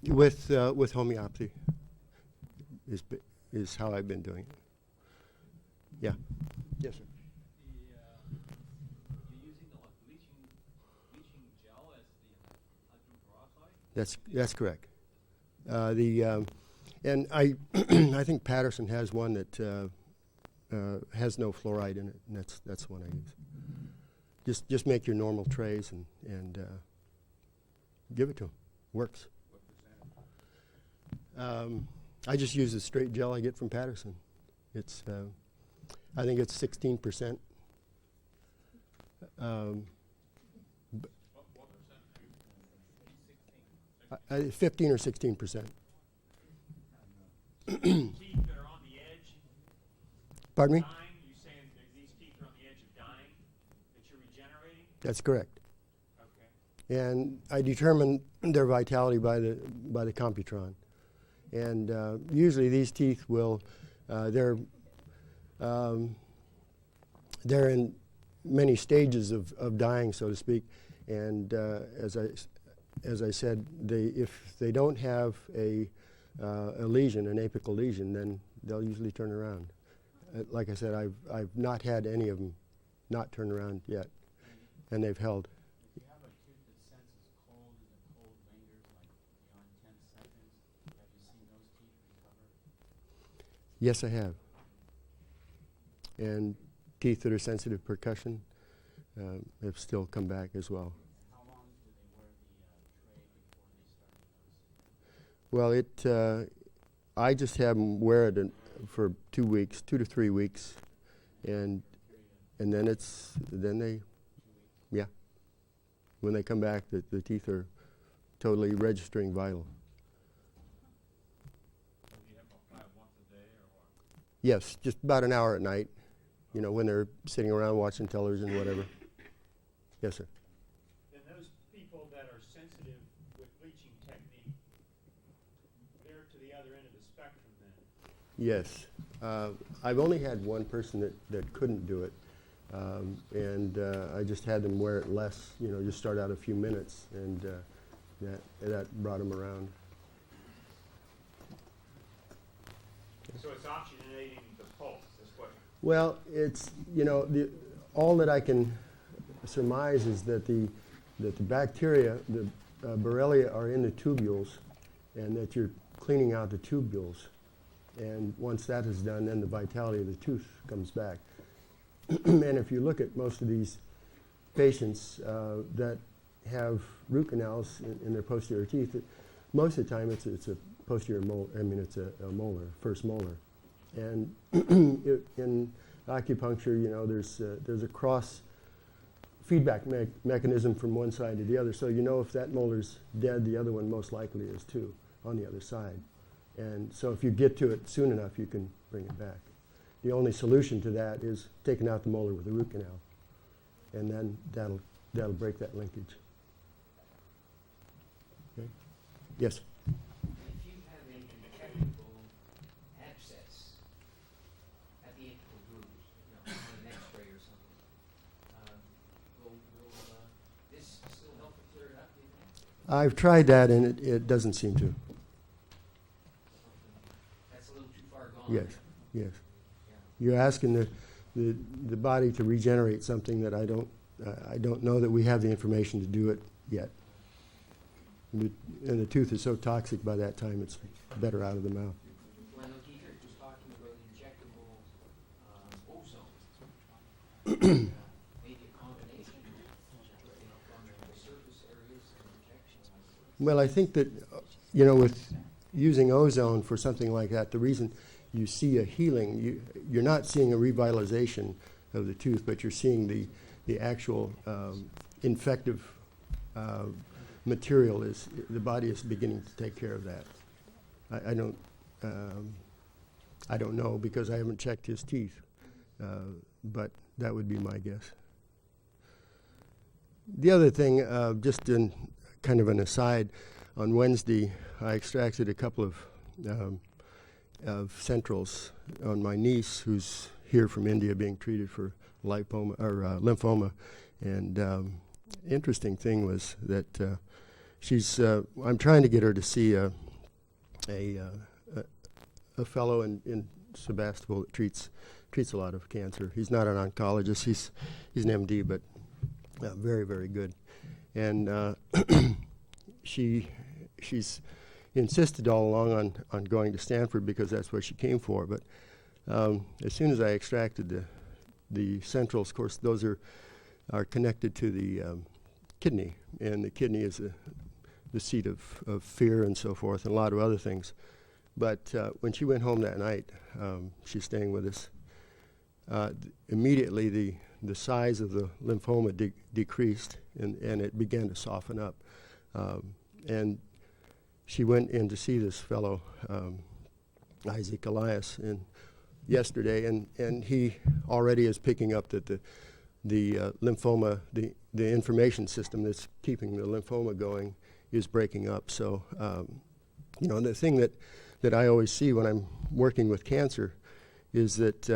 With homeopathy is how I've been doing it. Yeah. Yes, sir. You're using the bleaching gel as the hydrogen peroxide? That's correct. And I think Patterson has one that has no fluoride in it, and that's the one I use. Just make your normal trays and give it to them. Works. What percent? I just use the straight gel I get from Patterson. It's I think it's 16%. What percent? 15 or 16%. Teeth that are on the edge. Pardon me? Dying, you're saying that these teeth are on the edge of dying, that you're regenerating? That's correct. Okay. And I determine their vitality by the Computron. And usually these teeth will, they're in many stages of dying, so to speak. And as I said, if they don't have a lesion, an apical lesion, then they'll usually turn around. Like I said, I've not had any of them not turn around yet, and they've held. Do you have a tooth that senses cold and the cold lingers like beyond 10 seconds? Have you seen those teeth recover? Yes, I have. And teeth that are sensitive to percussion have still come back as well. How long do they wear the tray before they start to notice? Well, I just have them wear it for 2 weeks, 2 to 3 weeks, and then yeah. When they come back, the teeth are totally registering vital. Do you have them apply once a day or what? Yes, just about an hour at night, when they're sitting around watching television, whatever. Yes, sir. And those people that are sensitive with bleaching technique, they're to the other end of the spectrum then. Yes. I've only had one person that couldn't do it. And I just had them wear it less, just start out a few minutes, and that brought them around. So it's oxygenating the pulse, is what? Well, it's, all that I can surmise is that the bacteria, the Borrelia, are in the tubules, and that you're cleaning out the tubules. And once that is done, then the vitality of the tooth comes back. And if you look at most of these patients that have root canals in their posterior teeth, most of the time it's a posterior molar. It's a molar, first molar. And in acupuncture, there's a cross feedback mechanism from one side to the other. So if that molar's dead, the other one most likely is too on the other side. And so if you get to it soon enough, you can bring it back. The only solution to that is taking out the molar with a root canal, and then that'll break that linkage. Okay. Yes. If you have a detectable abscess at the apical grooves, on an X-ray or something, will this still help to clear it up? Do you think? I've tried that, and it doesn't seem to. That's a little too far gone. Yes. Yes. You're asking the body to regenerate something that I don't know that we have the information to do it yet. And the tooth is so toxic by that time, it's better out of the mouth. Well, Dietrich was talking about injectable ozone. Maybe a combination, from the surface areas and injections. Well, I think that, with using ozone for something like that, the reason you see a healing, you're not seeing a revitalization of the tooth, but you're seeing the actual infective material the body is beginning to take care of that. I don't know because I haven't checked his teeth, but that would be my guess. The other thing, just in kind of an aside, on Wednesday I extracted a couple of centrals on my niece, who's here from India being treated for lymphoma. And interesting thing was that I'm trying to get her to see a fellow in Sebastopol that treats a lot of cancer. He's not an oncologist. He's an MD, but very, very good. And she's insisted all along on going to Stanford because that's what she came for. But as soon as I extracted the centrals, of course, those are connected to the kidney, and the kidney is the seat of fear and so forth, and a lot of other things. But when she went home that night, she's staying with us. Immediately, the size of the lymphoma decreased, and it began to soften up. And she went in to see this fellow, Isaac Elias, yesterday, and he already is picking up that the lymphoma, the information system that's keeping the lymphoma going, is breaking up. So, the thing that I always see when I'm working with cancer is that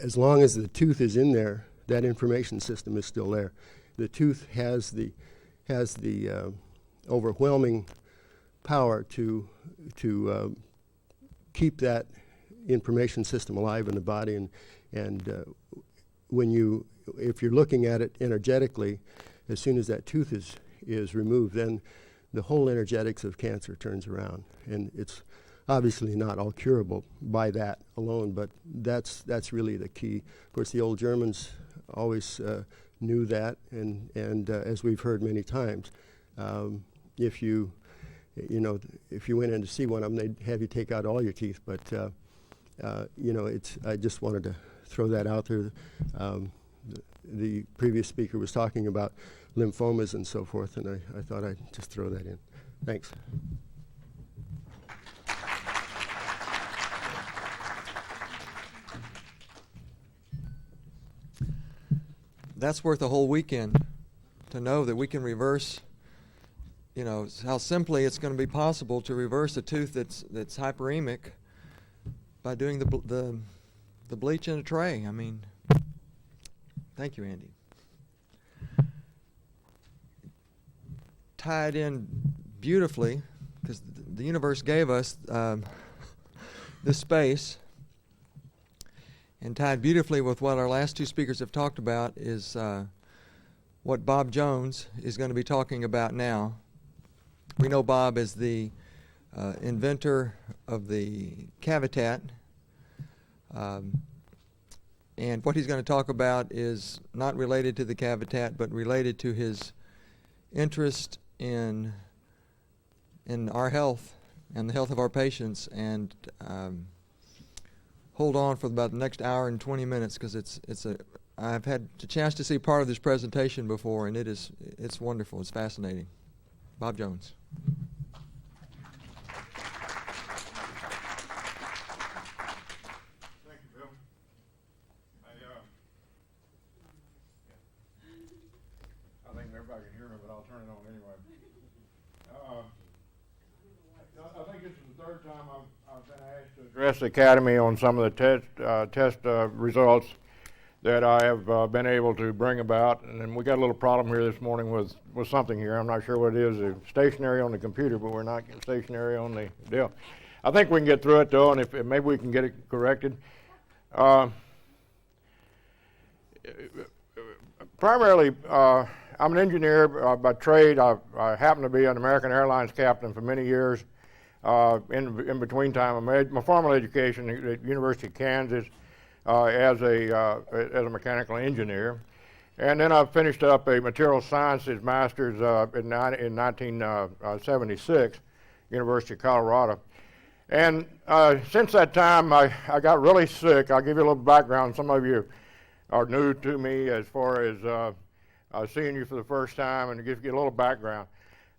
as long as the tooth is in there, that information system is still there. The tooth has the overwhelming power to keep that information system alive in the body, and if you're looking at it energetically, as soon as that tooth is removed, then the whole energetics of cancer turns around. And obviously not all curable by that alone, but that's really the key. Of course, the old Germans always knew that, and as we've heard many times, if you went in to see one of them, they'd have you take out all your teeth. But I just wanted to throw that out there. The previous speaker was talking about lymphomas and so forth, and I thought I'd just throw that in. Thanks. That's worth a whole weekend to know that we can reverse, how simply it's going to be possible to reverse a tooth that's hyperemic by doing the bleach in a tray. I mean, thank you, Andy. Tied in beautifully, because the universe gave us this space, and tied beautifully with what our last two speakers have talked about is what Bob Jones is going to be talking about now. We know Bob is the inventor of the cavitat, and what he's going to talk about is not related to the cavitat, but related to his interest in our health and the health of our patients. And hold on for about the next hour and 20 minutes, because I've had the chance to see part of this presentation before, and it's wonderful. It's fascinating. Bob Jones. Thank you, Bill. I think everybody can hear me, but I'll turn it on anyway. I think this is the third time I've been asked to address the Academy on some of the test results that I have been able to bring about. And then we got a little problem here this morning with something here. I'm not sure what it is. It's stationary on the computer, but we're not stationary on the deal. I think we can get through it, though, and if maybe we can get it corrected. Primarily, I'm an engineer by trade. I happen to be an American Airlines captain for many years. In between time, I made my formal education at University of Kansas as a mechanical engineer, and then I finished up a material sciences master's in 1976, University of Colorado. And since that time, I got really sick. I'll give you a little background. Some of you are new to me as far as seeing you for the first time, and to give you a little background.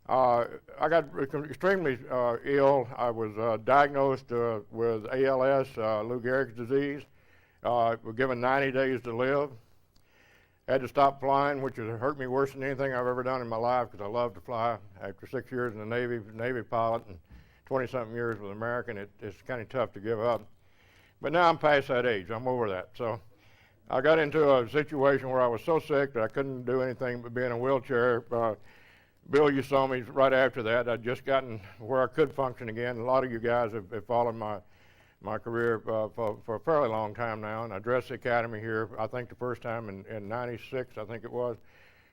I got extremely ill. I was diagnosed with ALS, Lou Gehrig's disease. Was given 90 days to live. Had to stop flying, which has hurt me worse than anything I've ever done in my life, because I love to fly. After 6 years in the Navy pilot, and 20-something years with American, it's kind of tough to give up. But now I'm past that age. I'm over that. So I got into a situation where I was so sick that I couldn't do anything but be in a wheelchair. Bill, you saw me right after that. I'd just gotten where I could function again. A lot of you guys have followed my career for a fairly long time now, and I addressed the Academy here, I think the first time in '96, I think it was.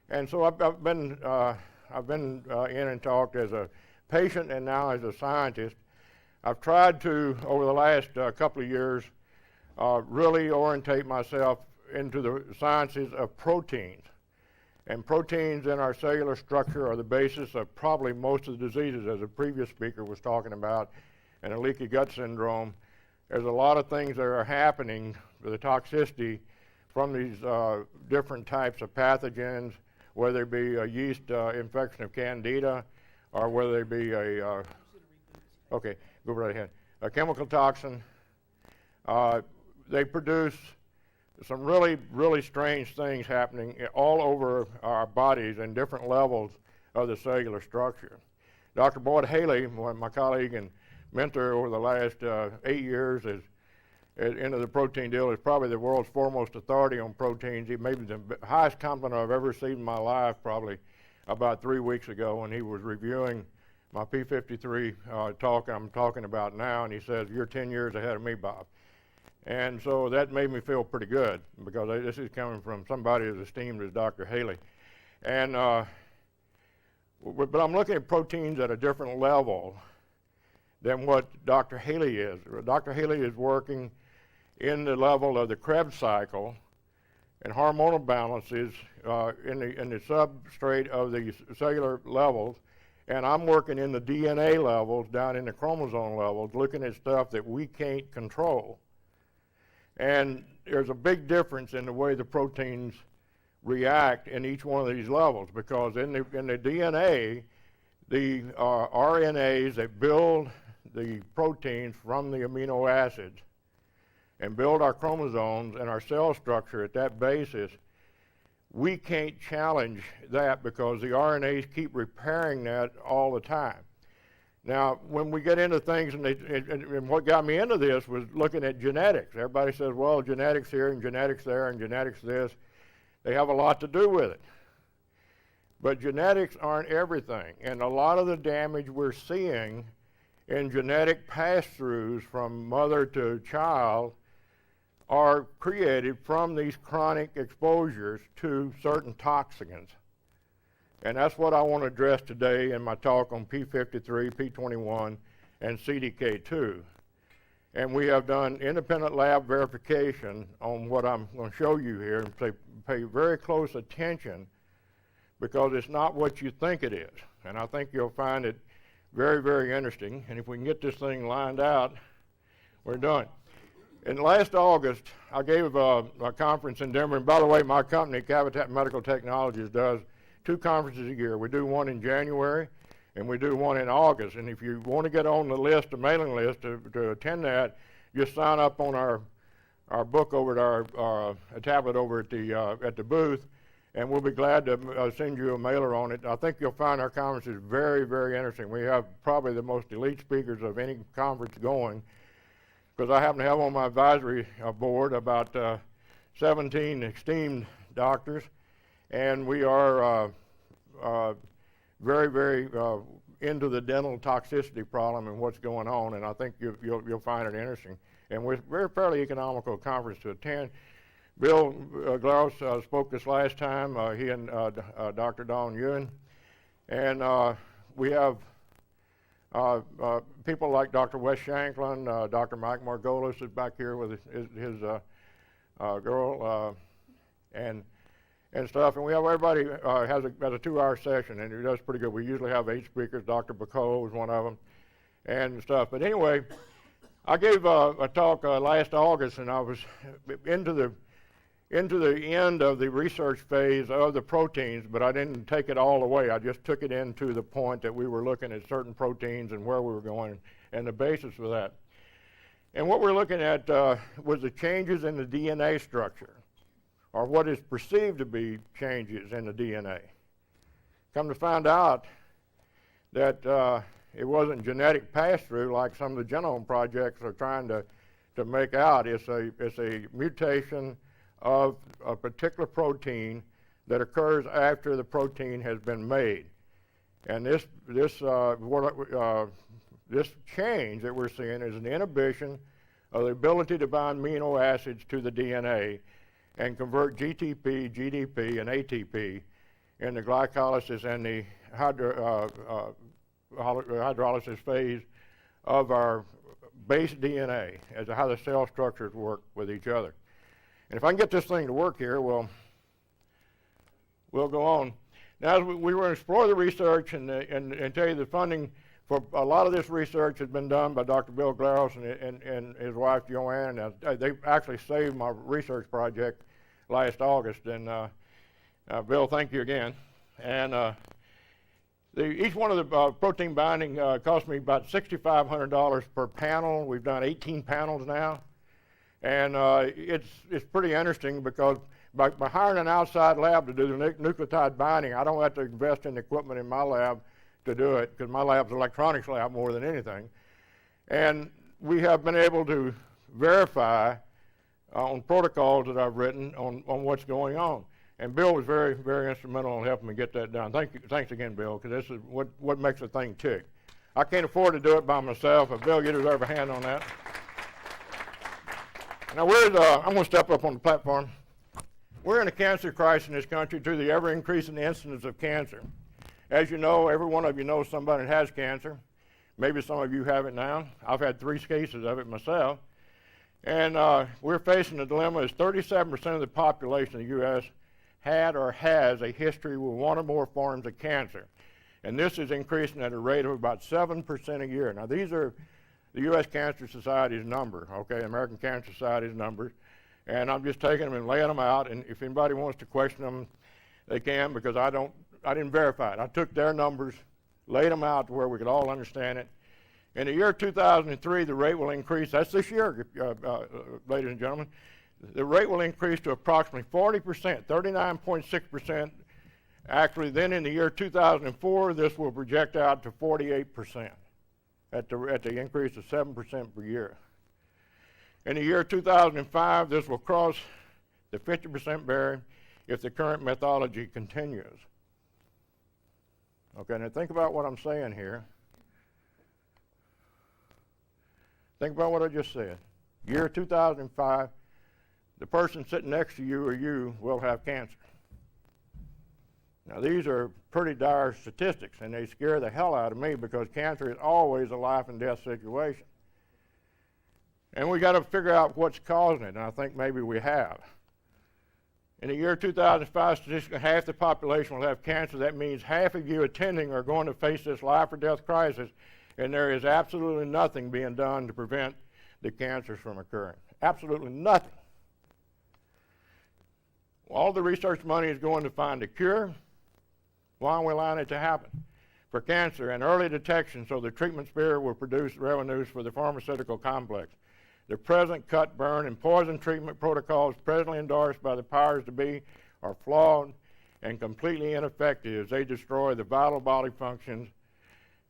And so I've been in and talked as a patient and now as a scientist. I've tried to, over the last couple of years, really orientate myself into the sciences of proteins. And proteins in our cellular structure are the basis of probably most of the diseases, as the previous speaker was talking about, and a leaky gut syndrome. There's a lot of things that are happening with the toxicity from these different types of pathogens, whether it be a yeast infection of Candida, or whether it be a chemical toxin. They produce some really, really strange things happening all over our bodies in different levels of the cellular structure. Dr. Boyd Haley, my colleague and mentor over the last 8 years, is into the protein deal, is probably the world's foremost authority on proteins. He made the highest compliment I've ever received in my life probably about 3 weeks ago when he was reviewing my P53 talk I'm talking about now, and he says, "You're 10 years ahead of me, Bob." And so that made me feel pretty good, because this is coming from somebody as esteemed as Dr. Haley. And but I'm looking at proteins at a different level than what Dr. Haley is. Dr. Haley is working in the level of the Krebs cycle and hormonal balances in the substrate of the cellular levels, and I'm working in the DNA levels down in the chromosome levels, looking at stuff that we can't control. And there's a big difference in the way the proteins react in each one of these levels, because in the DNA, the RNAs that build the proteins from the amino acids and build our chromosomes and our cell structure at that basis, we can't challenge that because the RNAs keep repairing that all the time. Now, when we get into things, and what got me into this was looking at genetics. Everybody says, well, genetics here and genetics there and genetics this. They have a lot to do with it. But genetics aren't everything. And a lot of the damage we're seeing in genetic pass-throughs from mother to child are created from these chronic exposures to certain toxins. And that's what I want to address today in my talk on P53, P21, and CDK2. And we have done independent lab verification on what I'm going to show you here, and pay very close attention, because it's not what you think it is. And I think you'll find it very, very interesting. And if we can get this thing lined out, we're done. In last August, I gave a conference in Denver. And by the way, my company, Cavitat Medical Technologies, does 2 conferences a year. We do one in January, and we do one in August. And if you want to get on the list, the mailing list, to attend that, just sign up on our book over at our tablet over at the booth, and we'll be glad to send you a mailer on it. I think you'll find our conferences very, very interesting. We have probably the most elite speakers of any conference going, because I happen to have on my advisory board about 17 esteemed doctors, and we are very, very into the dental toxicity problem and what's going on, and I think you'll find it interesting. And we're very fairly economical conference to attend. Bill Glaus spoke this last time, he and Dr. Don Ewan, and we have people like Dr. Wes Shanklin, Dr. Mike Margolis is back here with his girl, and stuff. And we have everybody has a 2-hour session, and it does pretty good. We usually have 8 speakers. Dr. Bacot was one of them, and stuff. But anyway, I gave a talk last August, and I was into the end of the research phase of the proteins, but I didn't take it all away. I just took it into the point that we were looking at certain proteins and where we were going and the basis for that. And what we're looking at was the changes in the DNA structure, or what is perceived to be changes in the DNA. Come to find out that it wasn't genetic pass-through like some of the genome projects are trying to make out. It's a mutation of a particular protein that occurs after the protein has been made. And this change that we're seeing is an inhibition of the ability to bind amino acids to the DNA and convert GTP, GDP, and ATP in the glycolysis and the hydrolysis phase of our base DNA, as to how the cell structures work with each other. And if I can get this thing to work here, we'll go on. Now, as we will explore the research and tell you the funding for a lot of this research has been done by Dr. Bill Glaus and his wife Joanne. They actually saved my research project last August, and Bill, thank you again. And each one of the protein binding cost me about $6,500 per panel. We've done 18 panels now. And it's pretty interesting because by hiring an outside lab to do the nucleotide binding, I don't have to invest in equipment in my lab to do it, because my lab's an electronics lab more than anything. And we have been able to verify on protocols that I've written on what's going on. And Bill was very, very instrumental in helping me get that done. Thanks again, Bill, because this is what makes the thing tick. I can't afford to do it by myself, but Bill, you deserve a hand on that. Now, I'm going to step up on the platform. We're in a cancer crisis in this country due to the ever-increasing incidence of cancer. As you know, every one of you knows somebody that has cancer. Maybe some of you have it now. I've had 3 cases of it myself. And we're facing a dilemma as 37% of the population of the U.S. had or has a history with one or more forms of cancer. And this is increasing at a rate of about 7% a year. Now, these are the U.S. Cancer Society's number, okay, American Cancer Society's numbers. And I'm just taking them and laying them out. And if anybody wants to question them, they can, because I didn't verify it. I took their numbers, laid them out to where we could all understand it. In the year 2003, the rate will increase. That's this year, ladies and gentlemen. The rate will increase to approximately 40%, 39.6%. Actually, then in the year 2004, this will project out to 48% at the increase of 7% per year. In the year 2005, this will cross the 50% barrier if the current methodology continues. Okay, now think about what I'm saying here. Think about what I just said. Year 2005, the person sitting next to you or you will have cancer. Now, these are pretty dire statistics, and they scare the hell out of me because cancer is always a life and death situation. And we got to figure out what's causing it, and I think maybe we have. In the year 2005, statistically, half the population will have cancer. That means half of you attending are going to face this life or death crisis, and there is absolutely nothing being done to prevent the cancers from occurring. Absolutely nothing. All the research money is going to find a cure. Why aren't we allowing it to happen? For cancer and early detection, so the treatment spirit will produce revenues for the pharmaceutical complex. The present cut, burn, and poison treatment protocols presently endorsed by the powers to be are flawed and completely ineffective as they destroy the vital body functions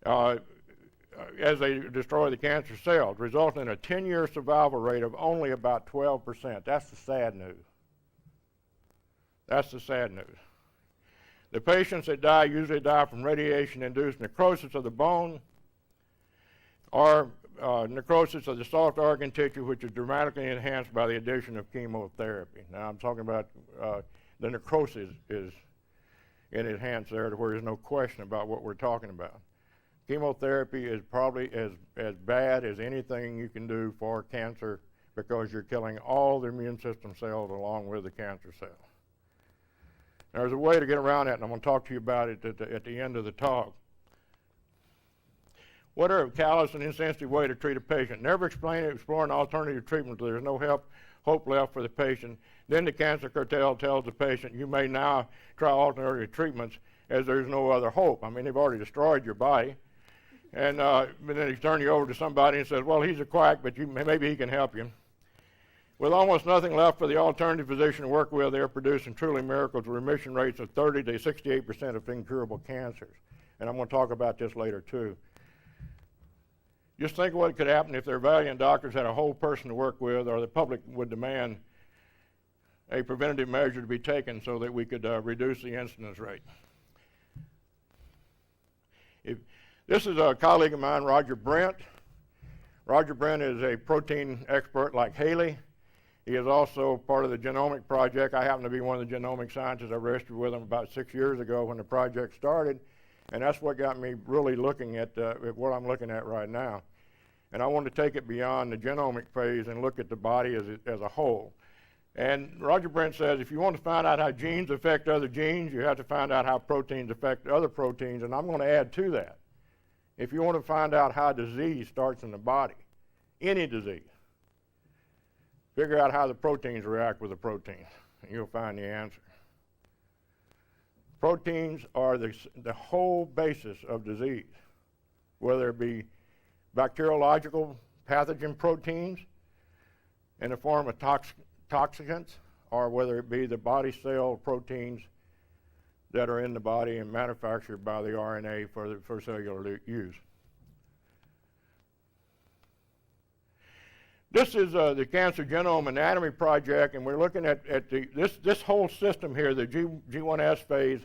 as they destroy the cancer cells, resulting in a 10-year survival rate of only about 12%. That's the sad news. That's the sad news. The patients that die usually die from radiation-induced necrosis of the bone or necrosis of the soft organ tissue, which is dramatically enhanced by the addition of chemotherapy. Now, I'm talking about the necrosis is enhanced there to where there's no question about what we're talking about. Chemotherapy is probably as bad as anything you can do for cancer because you're killing all the immune system cells along with the cancer cells. There's a way to get around that, and I'm going to talk to you about it at the end of the talk. What are a callous and insensitive way to treat a patient? Never exploring alternative treatment until there's no hope left for the patient. Then the cancer cartel tells the patient, you may now try alternative treatments as there's no other hope. I mean, they've already destroyed your body. And then they turn you over to somebody and says, well, he's a quack, but maybe he can help you. With almost nothing left for the alternative physician to work with, they're producing truly miracles with remission rates of 30 to 68% of incurable cancers. And I'm going to talk about this later, too. Just think of what could happen if their valiant doctors had a whole person to work with, or the public would demand a preventative measure to be taken so that we could reduce the incidence rate. This is a colleague of mine, Roger Brent. Roger Brent is a protein expert like Haley. He is also part of the genomic project. I happen to be one of the genomic scientists. I registered with him about 6 years ago when the project started, and that's what got me really looking at what I'm looking at right now. And I wanted to take it beyond the genomic phase and look at the body as a whole. And Roger Brent says if you want to find out how genes affect other genes, you have to find out how proteins affect other proteins, and I'm going to add to that. If you want to find out how disease starts in the body, any disease, figure out how the proteins react with the proteins, and you'll find the answer. Proteins are the whole basis of disease, whether it be bacteriological pathogen proteins in the form of toxicants, or whether it be the body cell proteins that are in the body and manufactured by the RNA for cellular use. This is the Cancer Genome Anatomy Project, and we're looking at this whole system here. The G1S phase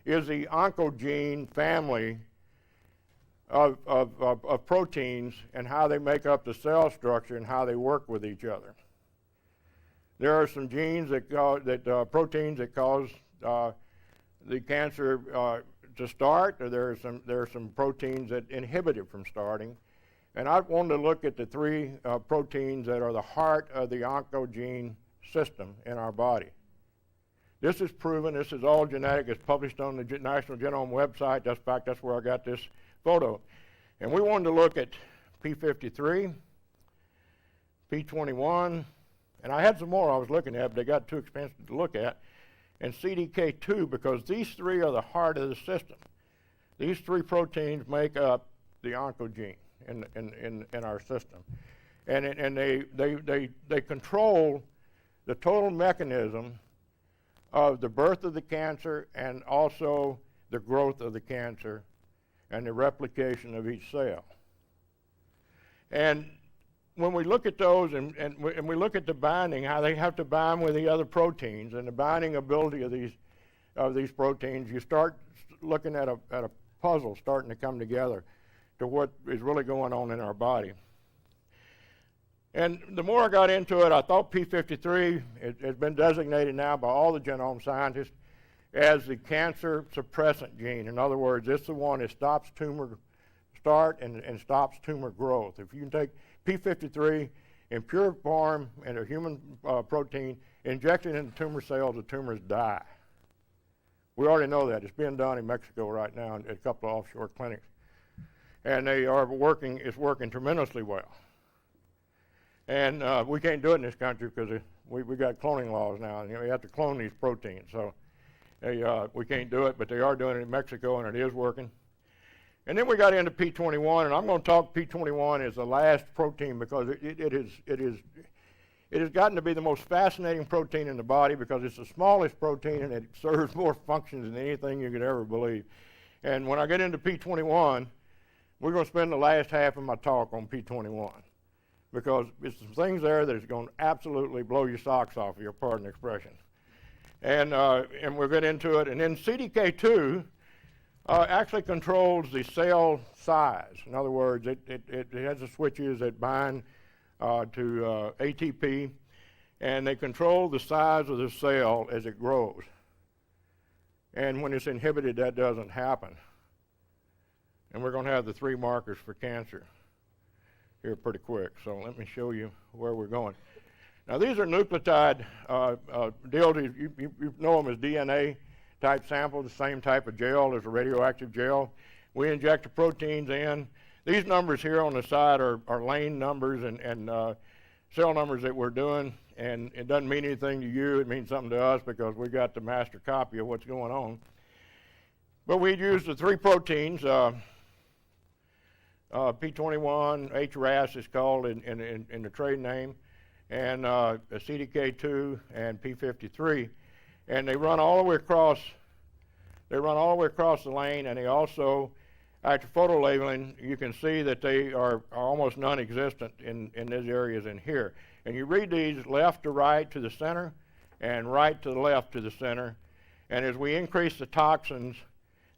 is the oncogene family of proteins and how they make up the cell structure and how they work with each other. There are some genes proteins that cause the cancer to start, or there are some proteins that inhibit it from starting. And I wanted to look at the three proteins that are the heart of the oncogene system in our body. This is proven. This is all genetic. It's published on the National Genome website. In fact, that's where I got this photo. And we wanted to look at P53, P21, and I had some more I was looking at, but they got too expensive to look at, and CDK2, because these three are the heart of the system. These three proteins make up the oncogene in our system. And they control the total mechanism of the birth of the cancer and also the growth of the cancer and the replication of each cell. And when we look at those and we look at the binding, how they have to bind with the other proteins and the binding ability of these proteins, you start looking at a puzzle starting to come together to what is really going on in our body. And the more I got into it, I thought P53 has been designated now by all the genome scientists as the cancer suppressant gene. In other words, it's the one that stops tumor start and stops tumor growth. If you can take P53 in pure form and a human protein, inject it into tumor cells, the tumors die. We already know that. It's being done in Mexico right now at a couple of offshore clinics. And it's working tremendously well. And we can't do it in this country because we got cloning laws now, and you have to clone these proteins. So we can't do it, but they are doing it in Mexico, and it is working. And then we got into P21, and I'm going to talk P21 as the last protein because it has gotten to be the most fascinating protein in the body because it's the smallest protein and it serves more functions than anything you could ever believe. And when I get into P21, we're going to spend the last half of my talk on P21 because there's some things there that is going to absolutely blow your socks off, if you'll pardon the expression. And we'll get into it. And then CDK2 actually controls the cell size. In other words, it has the switches that bind to ATP, and they control the size of the cell as it grows. And when it's inhibited, that doesn't happen. And we're going to have the three markers for cancer here pretty quick. So let me show you where we're going. Now, these are nucleotide deals. You know them as DNA type samples, the same type of gel as a radioactive gel. We inject the proteins in. These numbers here on the side are lane numbers and cell numbers that we're doing, and it doesn't mean anything to you. It means something to us because we got the master copy of what's going on. But we use the three proteins. P21, HRAS is called in the trade name, and CDK2 and P53, and they run all the way across. They run all the way across the lane, and they also, after photo labeling, you can see that they are almost non-existent in these areas in here. And you read these left to right to the center, and right to the left to the center, and as we increase the toxins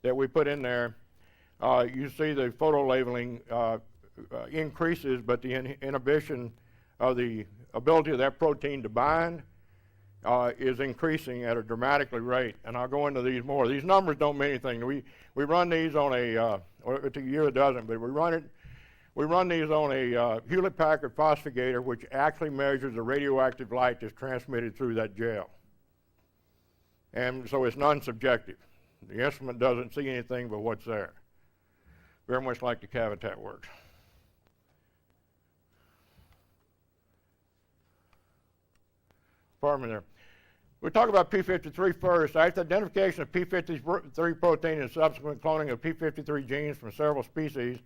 that we put in there, you see the photo labeling increases, but the inhibition of the ability of that protein to bind is increasing at a dramatically rate. And I'll go into these more. These numbers don't mean anything. We run these on a, to you it doesn't, but we run these on a Hewlett-Packard phosphogator, which actually measures the radioactive light that's transmitted through that gel. And so it's non-subjective. The instrument doesn't see anything but what's there. Very much like the Cavitat works. Pardon me there. We'll talk about P53 first. After identification of P53 protein and subsequent cloning of P53 genes from several species,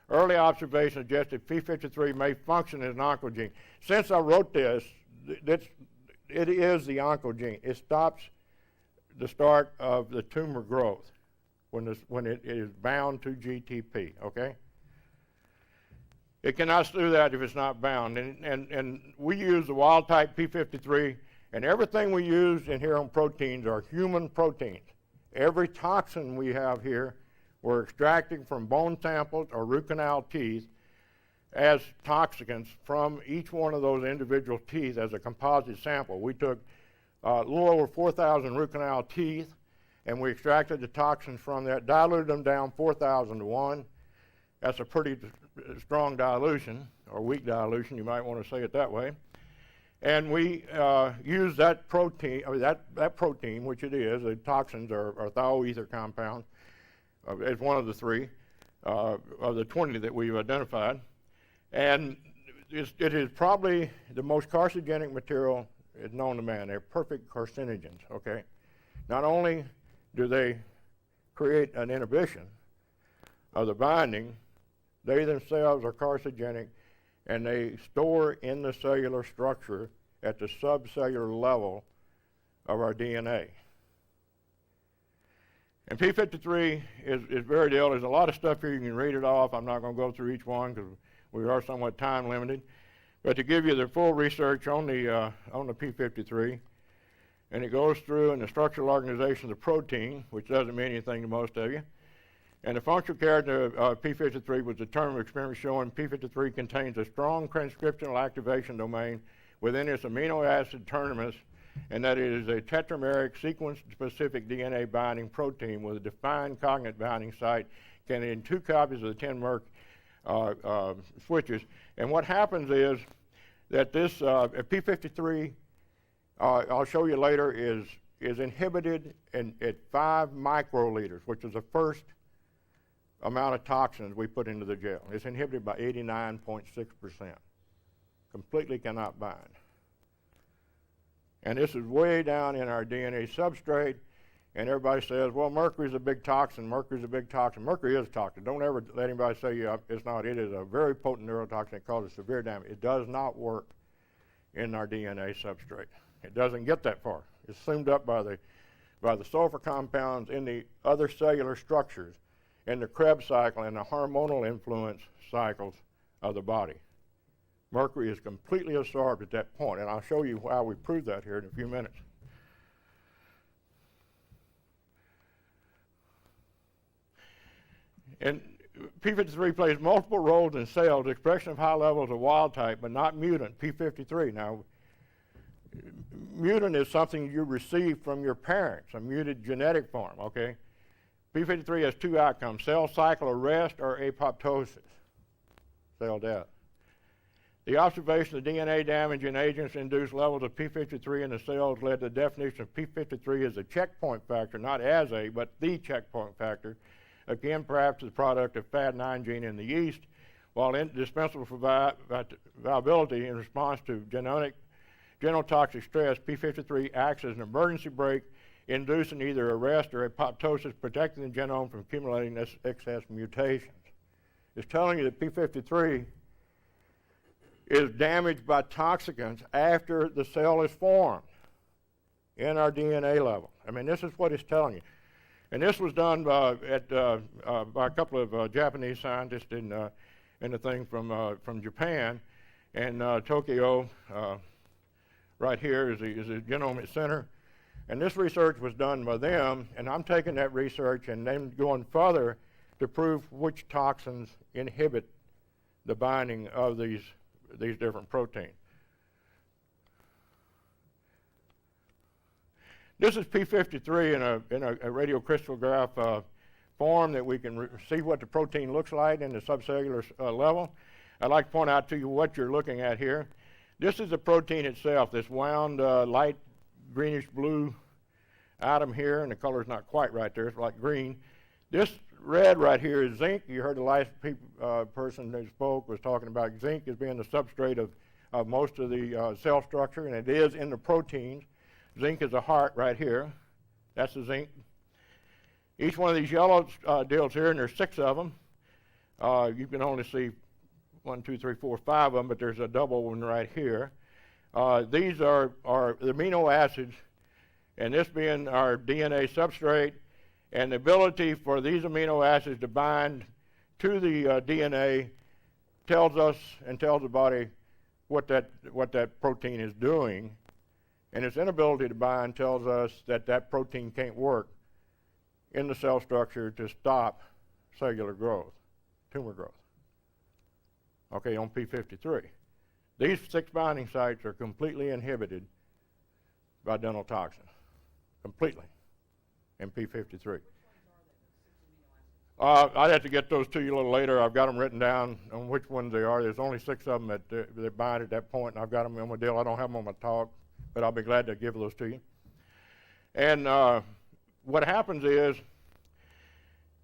early observation suggested P53 may function as an oncogene. Since I wrote this, it is the oncogene. It stops the start of the tumor growth when it is bound to GTP, okay? It cannot do that if it's not bound. And we use the wild type P53, and everything we use in here on proteins are human proteins. Every toxin we have here, we're extracting from bone samples or root canal teeth as toxicants from each one of those individual teeth as a composite sample. We took a little over 4,000 root canal teeth, and we extracted the toxins from that, diluted them down 4,000 to 1. That's a pretty strong dilution, or weak dilution, you might want to say it that way. And we used that protein, that protein, which it is, the toxins are thioether compounds, as one of the 3 of the 20 that we've identified. And it is probably the most carcinogenic material is known to man. They're perfect carcinogens, okay? Not only do they create an inhibition of the binding, they themselves are carcinogenic, and they store in the cellular structure at the subcellular level of our DNA. And P53 is very deal. There's a lot of stuff here. You can read it off. I'm not going to go through each one because we are somewhat time limited. But to give you the full research on the P53, and it goes through in the structural organization of the protein, which doesn't mean anything to most of you. And the functional character of P53 was the term of experiment showing P53 contains a strong transcriptional activation domain within its amino acid terminus, and that it is a tetrameric sequence-specific DNA binding protein with a defined cognate binding site containing 2 copies of the 10-Merck switches. And what happens is that this P53, I'll show you later, is inhibited at 5 microliters, which is the first amount of toxins we put into the gel. It's inhibited by 89.6%. Completely cannot bind. And this is way down in our DNA substrate, and everybody says, well, mercury's a big toxin, mercury's a big toxin. Mercury is toxic. Don't ever let anybody say it's not. It is a very potent neurotoxin. It causes severe damage. It does not work in our DNA substrate. It doesn't get that far. It's assumed up by the sulfur compounds in the other cellular structures, in the Krebs cycle and the hormonal influence cycles of the body. Mercury is completely absorbed at that point, and I'll show you how we prove that here in a few minutes. And P53 plays multiple roles in cells, expression of high levels of wild type, but not mutant, P53. Now, mutant is something you receive from your parents, a muted genetic form, okay? P53 has 2 outcomes, cell cycle arrest or apoptosis, cell death. The observation of DNA damaging agents induced levels of P53 in the cells led to the definition of P53 as a checkpoint factor, not as a, but the checkpoint factor, again perhaps the product of Fad9 gene in the yeast, while indispensable for viability in response to genotoxic stress. P53 acts as an emergency brake, inducing either arrest or apoptosis, protecting the genome from accumulating excess mutations. It's telling you that P53 is damaged by toxicants after the cell is formed in our DNA level. I mean, this is what it's telling you. And this was done by a couple of Japanese scientists in the thing from Japan. And Tokyo, right here is the genomic center. And this research was done by them, and I'm taking that research and then going further to prove which toxins inhibit the binding of these different proteins. This is P53 in a radiocrystallograph form that we can see what the protein looks like in the subcellular level. I'd like to point out to you what you're looking at here. This is the protein itself, this wound light greenish blue atom here, and the color's not quite right there, it's like green. This red right here is zinc. You heard the last person who spoke was talking about zinc as being the substrate of most of the cell structure, and it is in the proteins. Zinc is a heart right here. That's the zinc. Each one of these yellow deals here, and there's 6 of them. You can only see 1, 2, 3, 4, 5 of them, but there's a double one right here. These are the amino acids, and this being our DNA substrate, and the ability for these amino acids to bind to the DNA tells us and tells the body what that protein is doing, and its inability to bind tells us that that protein can't work in the cell structure to stop cellular growth, tumor growth. Okay, on P53. These 6 binding sites are completely inhibited by dental toxin, completely. and P53. I'd have to get those to you a little later. I've got them written down on which ones they are. There's only 6 of them that bind at that point, and I've got them on my deal. I don't have them on my talk, but I'll be glad to give those to you. And what happens is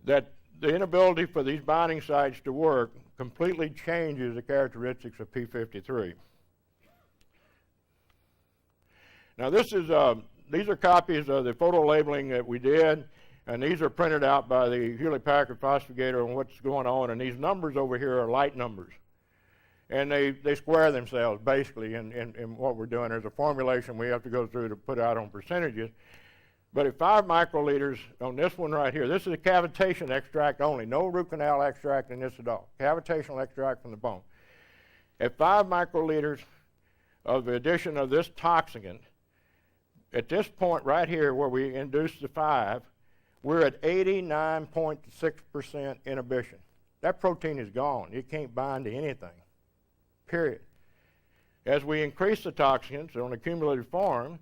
that the inability for these binding sites to work completely changes the characteristics of P53. Now these are copies of the photo labeling that we did, and these are printed out by the Hewlett-Packard phosphogator on what's going on, and these numbers over here are light numbers. And they square themselves basically in what we're doing. There's a formulation we have to go through to put out on percentages. But at 5 microliters on this one right here, this is a cavitation extract only, no root canal extract in this at all, cavitational extract from the bone. At 5 microliters of the addition of this toxicant, at this point right here where we induce the 5, we're at 89.6% inhibition. That protein is gone. It can't bind to anything, period. As we increase the toxicants on a cumulative form,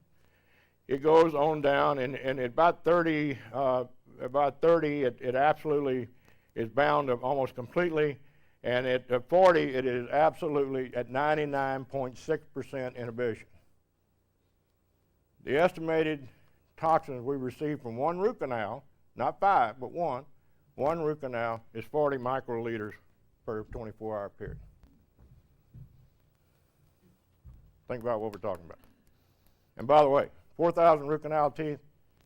it goes on down, and at about 30, it absolutely is bound up almost completely, and at 40, it is absolutely at 99.6% inhibition. The estimated toxins we receive from one root canal, not 5, but one root canal is 40 microliters per 24-hour period. Think about what we're talking about. And by the way, 4,000 root canal teeth,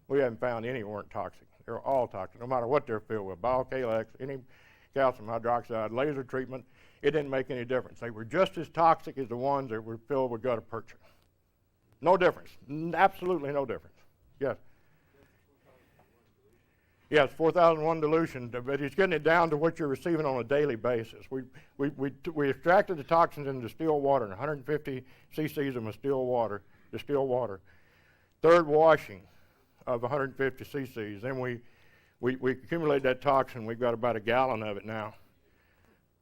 we haven't found any weren't toxic. They're all toxic, no matter what they're filled with. Bioenergetic, any calcium hydroxide, laser treatment, it didn't make any difference. They were just as toxic as the ones that were filled with gutta percha. No difference, absolutely no difference. Yes? Yes, 4,001 dilution, but it's getting it down to what you're receiving on a daily basis. We extracted the toxins into distilled water, 150 cc's of distilled water. Third washing of 150 cc's. Then we accumulate that toxin. We've got about a gallon of it now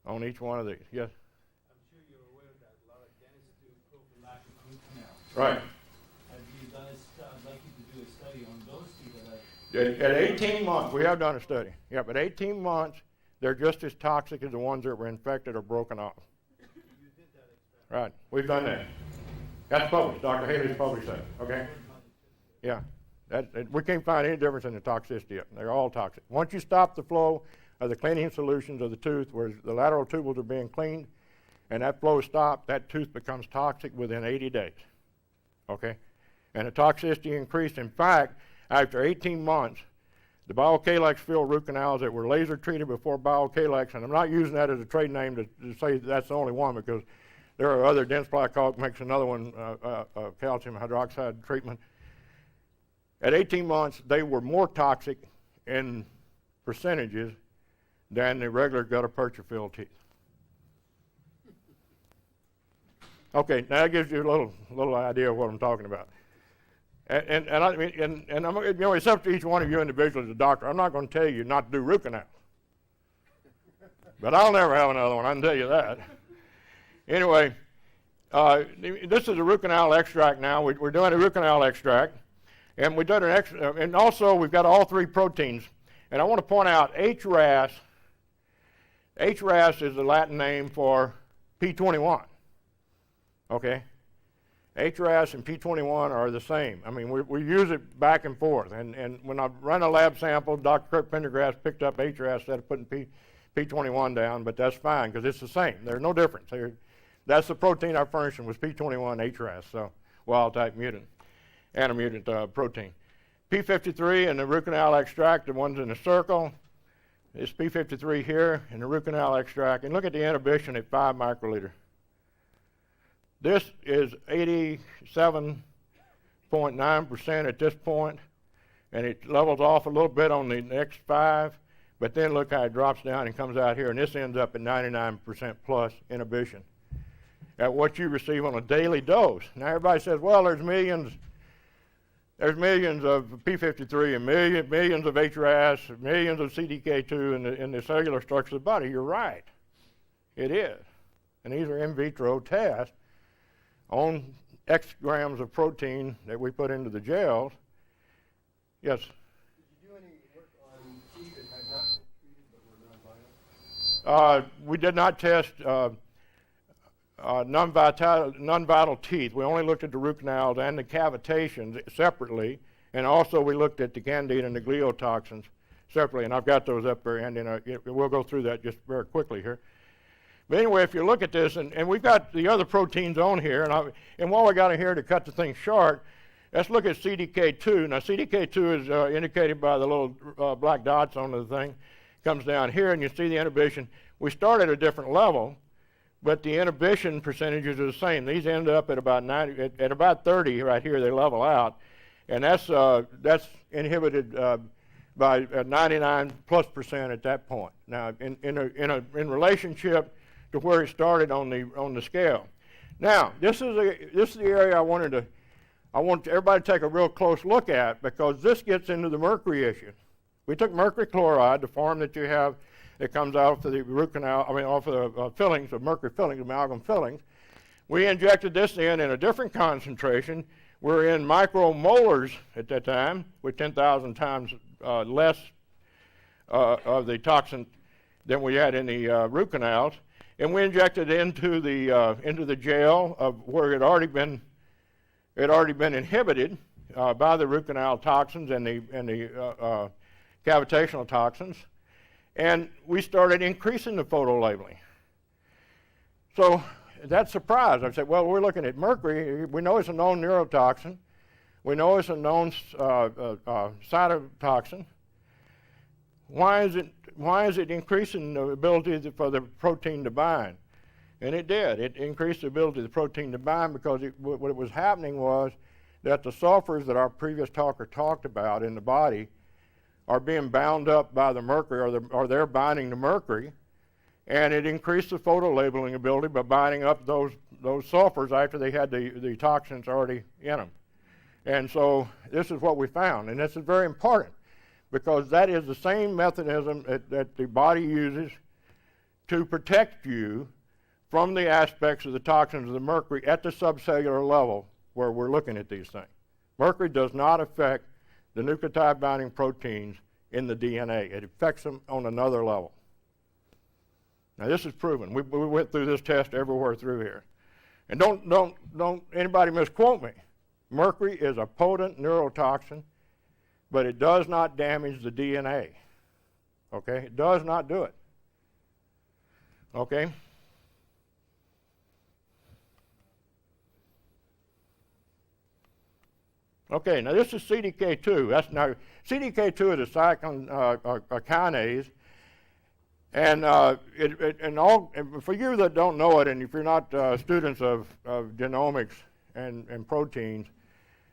on each one of these. Yes? I'm sure you're aware that a lot of dentists do prophylactic root canals. Right. Have you done I'd like you to do a study on those teeth that At 18 months, we have done a study. Yeah, but 18 months, they're just as toxic as the ones that were infected or broken off. you did that experiment. Right, we've done that. That's published. Dr. Haley's published that, okay? Yeah, we can't find any difference in the toxicity of them. They're all toxic. Once you stop the flow of the cleaning solutions of the tooth, where the lateral tubules are being cleaned, and that flow stops, that tooth becomes toxic within 80 days, okay? And the toxicity increased. In fact, after 18 months, the Biocalyx-filled root canals that were laser treated before Biocalyx, and I'm not using that as a trade name to say that's the only one, because there are other, Dentsply Calc makes another one, calcium hydroxide treatment. At 18 months, they were more toxic in percentages than the regular gutta percha filled teeth. Okay, now that gives you a little idea of what I'm talking about. And I mean, and I'm, you know, it's up to each one of you individually as a doctor. I'm not going to tell you not to do root canals. But I'll never have another one, I can tell you that. Anyway, this is a root canal extract now. We're doing a root canal extract. And we've done and also we've got all 3 proteins. And I want to point out HRAS. HRAS is the Latin name for P21. Okay? HRAS and P21 are the same. I mean, we use it back and forth. And when I run a lab sample, Dr. Kurt Pendergrass picked up HRAS instead of putting P21 down, but that's fine because it's the same. There's no difference. That's the protein I furnished was P21 HRAS, so wild-type mutant, antimutant protein. P53 and the root canal extract, the ones in the circle, is P53 here in the root canal extract. And look at the inhibition at 5 microliter. This is 87.9% at this point, and it levels off a little bit on the next 5, but then look how it drops down and comes out here, and this ends up at 99% plus inhibition at what you receive on a daily dose. Now everybody says, well, there's millions of P53 and millions of HRAS, millions of CDK2 in the cellular structure of the body. You're right, it is, and these are in vitro tests on X grams of protein that we put into the gels. Yes? Did you We did not test non-vital teeth. We only looked at the root canals and the cavitations separately, and also we looked at the candida and the gliotoxins separately, and I've got those up there, and we'll go through that just very quickly here. But anyway, if you look at this, and we've got the other proteins on here, and while we got it here to cut the thing short, let's look at CDK2. Now, CDK2 is indicated by the little black dots on the thing. Comes down here, and you see the inhibition. We start at a different level, but the inhibition percentages are the same. These end up at about 90, at about 30 right here. They level out, and that's inhibited by 99+% at that point. Now, in relationship to where it started on the scale. Now, this is the area I want everybody to take a real close look at, because this gets into the mercury issue. We took mercury chloride, the form that you have that comes out of the root canal, off of the fillings, of mercury fillings, amalgam fillings. We injected this in a different concentration. We're in micromolars at that time, with 10,000 times less of the toxin than we had in the root canals. And we injected into the gel of where it had already been inhibited by the root canal toxins and the cavitational toxins, and we started increasing the photolabeling. So that surprised. I said, well, we're looking at mercury. We know it's a known neurotoxin. We know it's a known cytotoxin. Why is it increasing the ability for the protein to bind? And it did. It increased the ability of the protein to bind, because what was happening was that the sulfurs that our previous talker talked about in the body are being bound up by the mercury, or they're binding the mercury, and it increased the photolabeling ability by binding up those sulfurs after they had the toxins already in them. And so this is what we found, and this is very important, because that is the same mechanism that the body uses to protect you from the aspects of the toxins of the mercury at the subcellular level where we're looking at these things. Mercury does not affect the nucleotide binding proteins in the DNA. It affects them on another level. Now, this is proven. We went through this test everywhere through here. And don't anybody misquote me. Mercury is a potent neurotoxin, but it does not damage the DNA. Okay? It does not do it. Okay? Okay, now this is CDK2. CDK2 is a cyclin kinase, and for you that don't know it, and if you're not students of genomics and proteins,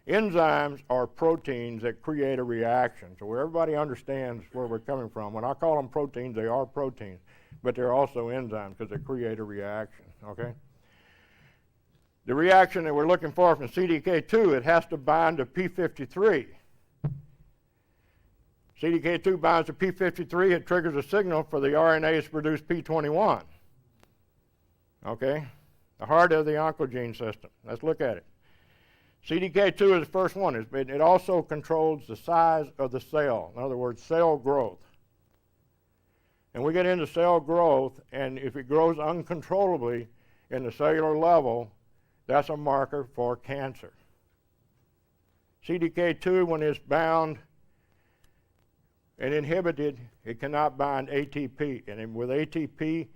enzymes are proteins that create a reaction. So where everybody understands where we're coming from. When I call them proteins, they are proteins, but they're also enzymes because they create a reaction. Okay. The reaction that we're looking for from CDK2, it has to bind to P53. CDK2 binds to P53, it triggers a signal for the RNase to produce P21. Okay? The heart of the oncogene system. Let's look at it. CDK2 is the first one. It also controls the size of the cell. In other words, cell growth. And we get into cell growth, and if it grows uncontrollably in the cellular level, that's a marker for cancer. CDK2, when it's bound and inhibited, it cannot bind ATP. And with ATP,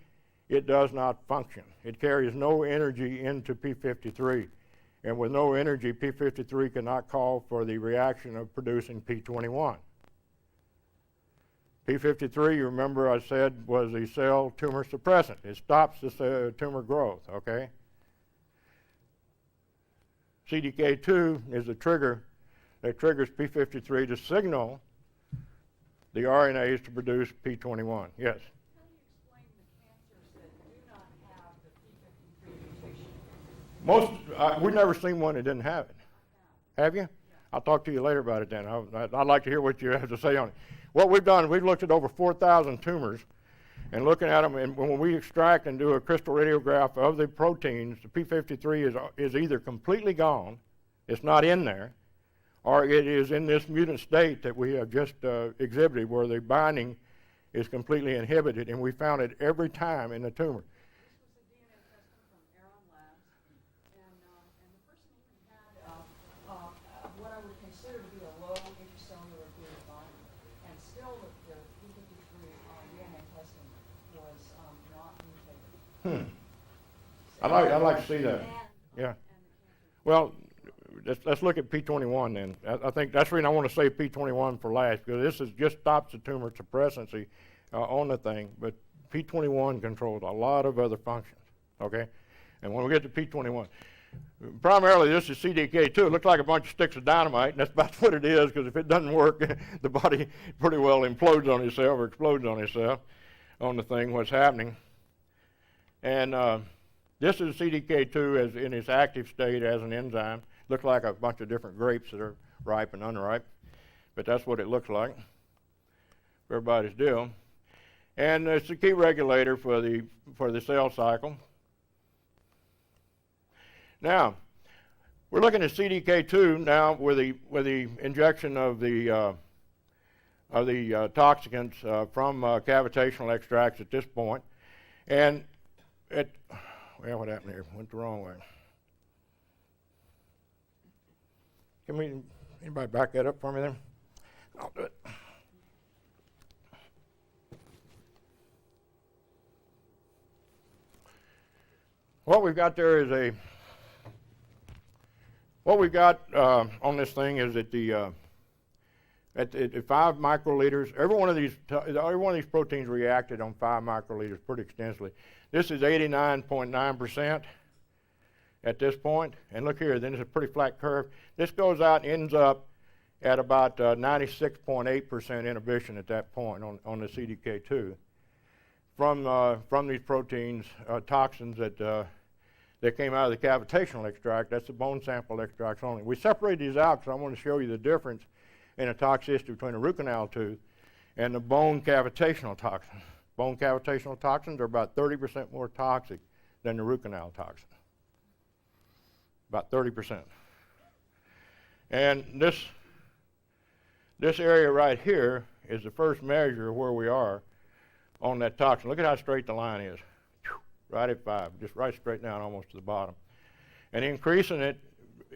it does not function. It carries no energy into P53. And with no energy, P53 cannot call for the reaction of producing P21. P53, you remember I said, was the cell tumor suppressant. It stops the tumor growth, okay? CDK2 is the trigger that triggers P53 to signal the RNase to produce P21. Yes? How do you explain the cancers that do not have the P53 mutation? We've never seen one that didn't have it. Have you? Yeah. I'll talk to you later about it then. I'd like to hear what you have to say on it. What we've done, we've looked at over 4,000 tumors, and looking at them, and when we extract and do a crystal radiograph of the proteins, the P53 is either completely gone, it's not in there, or it is in this mutant state that we have just exhibited, where the binding is completely inhibited, and we found it every time in the tumor. This was a DNA testing from Aron Labs, and the person even had what I would consider to be a low intracellular fluid volume, and still the p53 DNA testing was not mutated. I'd like to see that. Yeah. Well, let's look at P21 then. I think that's the reason I want to say P21 for last, because this just stops the tumor suppressancy on the thing, but P21 controls a lot of other functions, okay? And when we get to P21, primarily this is CDK2. It looks like a bunch of sticks of dynamite, and that's about what it is, because if it doesn't work, the body pretty well implodes on itself or explodes on itself on the thing, what's happening. And this is CDK2 as in its active state as an enzyme. Looks like a bunch of different grapes that are ripe and unripe, but that's what it looks like for everybody's deal. And it's a key regulator for the cell cycle. Now, we're looking at CDK2 now with the injection of the toxicants from cavitational extracts at this point, and well, what happened here? Went the wrong way. Can anybody back that up for me then? I'll do it. What we've got there is what we've got on this thing is that at 5 microliters, every one of these proteins reacted on 5 microliters pretty extensively. This is 89.9% at this point, and look here, then it's a pretty flat curve. This goes out and ends up at about 96.8% inhibition at that point on the CDK2 from these proteins, toxins that came out of the cavitational extract. That's the bone sample extracts only. We separated these out because I want to show you the difference in the toxicity between the root canal tooth and the bone cavitational toxins. Bone cavitational toxins are about 30% more toxic than the root canal toxin. About 30%. And this area right here is the first measure of where we are on that toxin. Look at how straight the line is. Right at 5, just right straight down almost to the bottom. And increasing it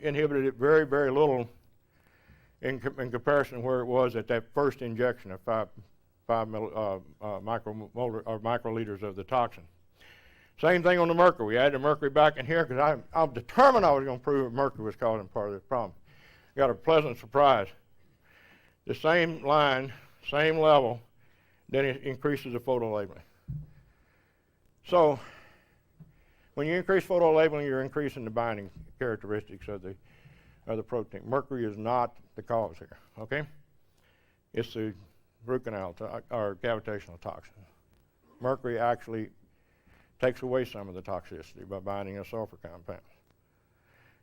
inhibited it very, very little in comparison to where it was at that first injection of 5 microliters of the toxin. Same thing on the mercury. We added the mercury back in here because I'm determined I was going to prove that mercury was causing part of this problem. Got a pleasant surprise. The same line, same level, then it increases the photolabeling. So when you increase photolabeling, you're increasing the binding characteristics of the protein. Mercury is not the cause here, okay? It's the root canal or cavitational toxin. Mercury actually takes away some of the toxicity by binding a sulfur compound.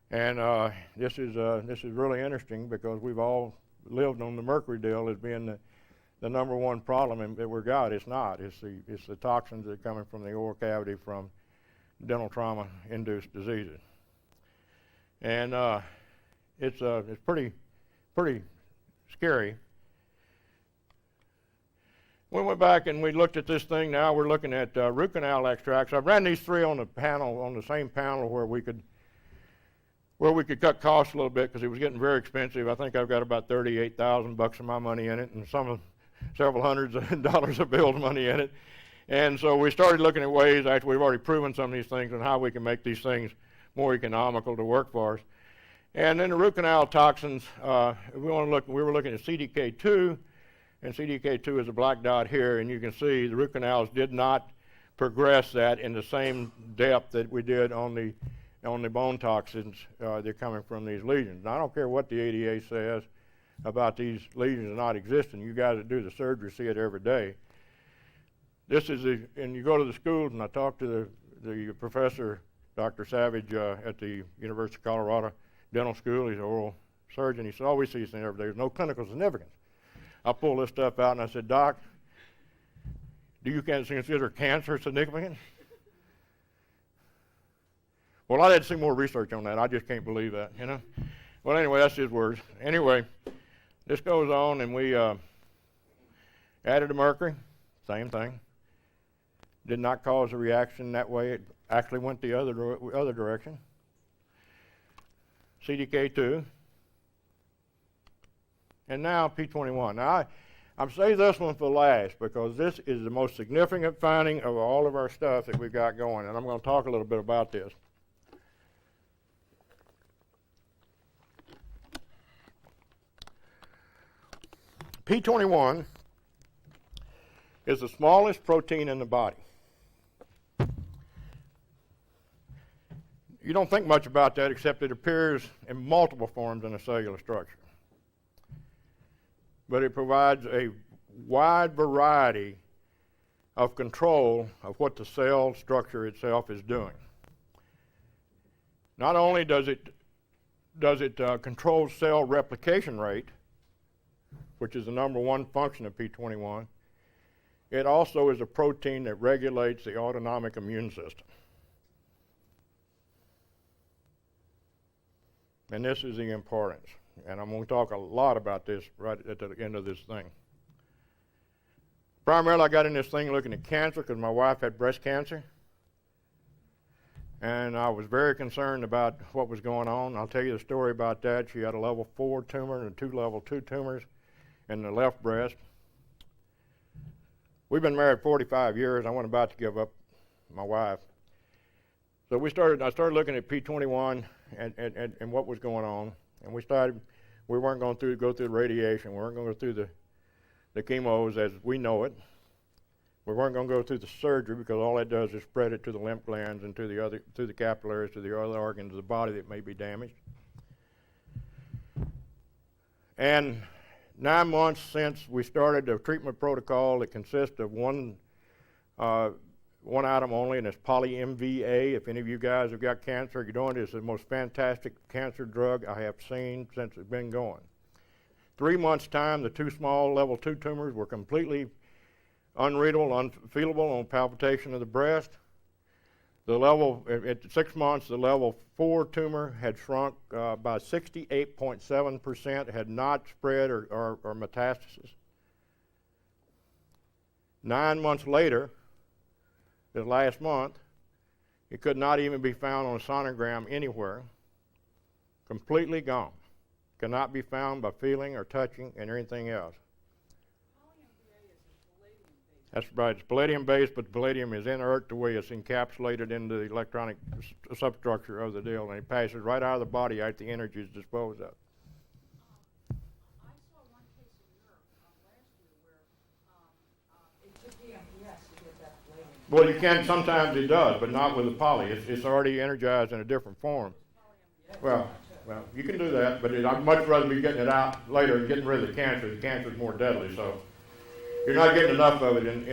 And this is really interesting because we've all lived on the mercury deal as being the number one problem that we've got. It's not. It's the toxins that are coming from the oral cavity from dental trauma-induced diseases. And it's pretty scary. We went back and we looked at this thing. Now we're looking at root canal extracts. I ran these 3 on the same panel where we could cut costs a little bit because it was getting very expensive. I think I've got about $38,000 of my money in it, and several hundreds of dollars of Bill's money in it. And so we started looking at ways, after we've already proven some of these things, and how we can make these things more economical to work for us. And then the root canal toxins, we were looking at CDK2, and CDK2 is a black dot here, and you can see the root canals did not progress that in the same depth that we did on the bone toxins that are coming from these lesions. Now, I don't care what the ADA says about these lesions not existing. You guys that do the surgery see it every day. This is and you go to the schools, and I talked to the professor, Dr. Savage, at the University of Colorado Dental School. He's an oral surgeon. He said, "Oh, we see these things every day. There's no clinical significance." I pulled this stuff out, and I said, "Doc, do you consider cancer significant?" Well, I had to see more research on that. I just can't believe that, you know. Well, anyway, that's his words. Anyway, this goes on, and we added the mercury, Same thing. Did not cause a reaction that way. It actually went the other direction. CDK2. And now P21. Now, I'm saving this one for last because this is the most significant finding of all of our stuff that we've got going, and I'm going to talk a little bit about this. P21 is the smallest protein in the body. You don't think much about that except it appears in multiple forms in a cellular structure. But it provides a wide variety of control of what the cell structure itself is doing. Not only does it control cell replication rate, which is the number one function of P21, it also is a protein that regulates the autonomic immune system. And this is the importance. And I'm going to talk a lot about this right at the end of this thing. Primarily, I got in this thing looking at cancer because my wife had breast cancer. And I was very concerned about what was going on. I'll tell you the story about that. She had a level 4 tumor and 2 level 2 tumors in the left breast. We've been married 45 years. I wasn't about to give up my wife. So I started looking at P21 and what was going on. And we weren't going to go through the radiation. We weren't going to go through the chemos as we know it. We weren't going to go through the surgery because all that does is spread it to the lymph glands and to the capillaries, to the other organs of the body that may be damaged. And 9 months since we started the treatment protocol that consists of one item only, and it's poly-MVA. If any of you guys have got cancer, you're doing this, it's the most fantastic cancer drug I have seen since it's been going. 3 months' time, the 2 small level 2 tumors were completely unreadable, unfeelable on palpitation of the breast. At 6 months, the level 4 tumor had shrunk by 68.7%, had not spread or metastasis. 9 months later, this last month, it could not even be found on a sonogram anywhere. Completely gone. Cannot be found by feeling or touching and anything else. That's right. It's palladium-based, but the palladium is inert the way it's encapsulated into the electronic substructure of the deal, and it passes right out of the body after the energy is disposed of. I saw one case in Europe last year where it took EMPS to get that palladium. Well, you can. Sometimes it does, but not with the poly. It's already energized in a different form. Well, you can do that, but I'd much rather be getting it out later and getting rid of the cancer. The cancer is more deadly, so you're not getting enough of it in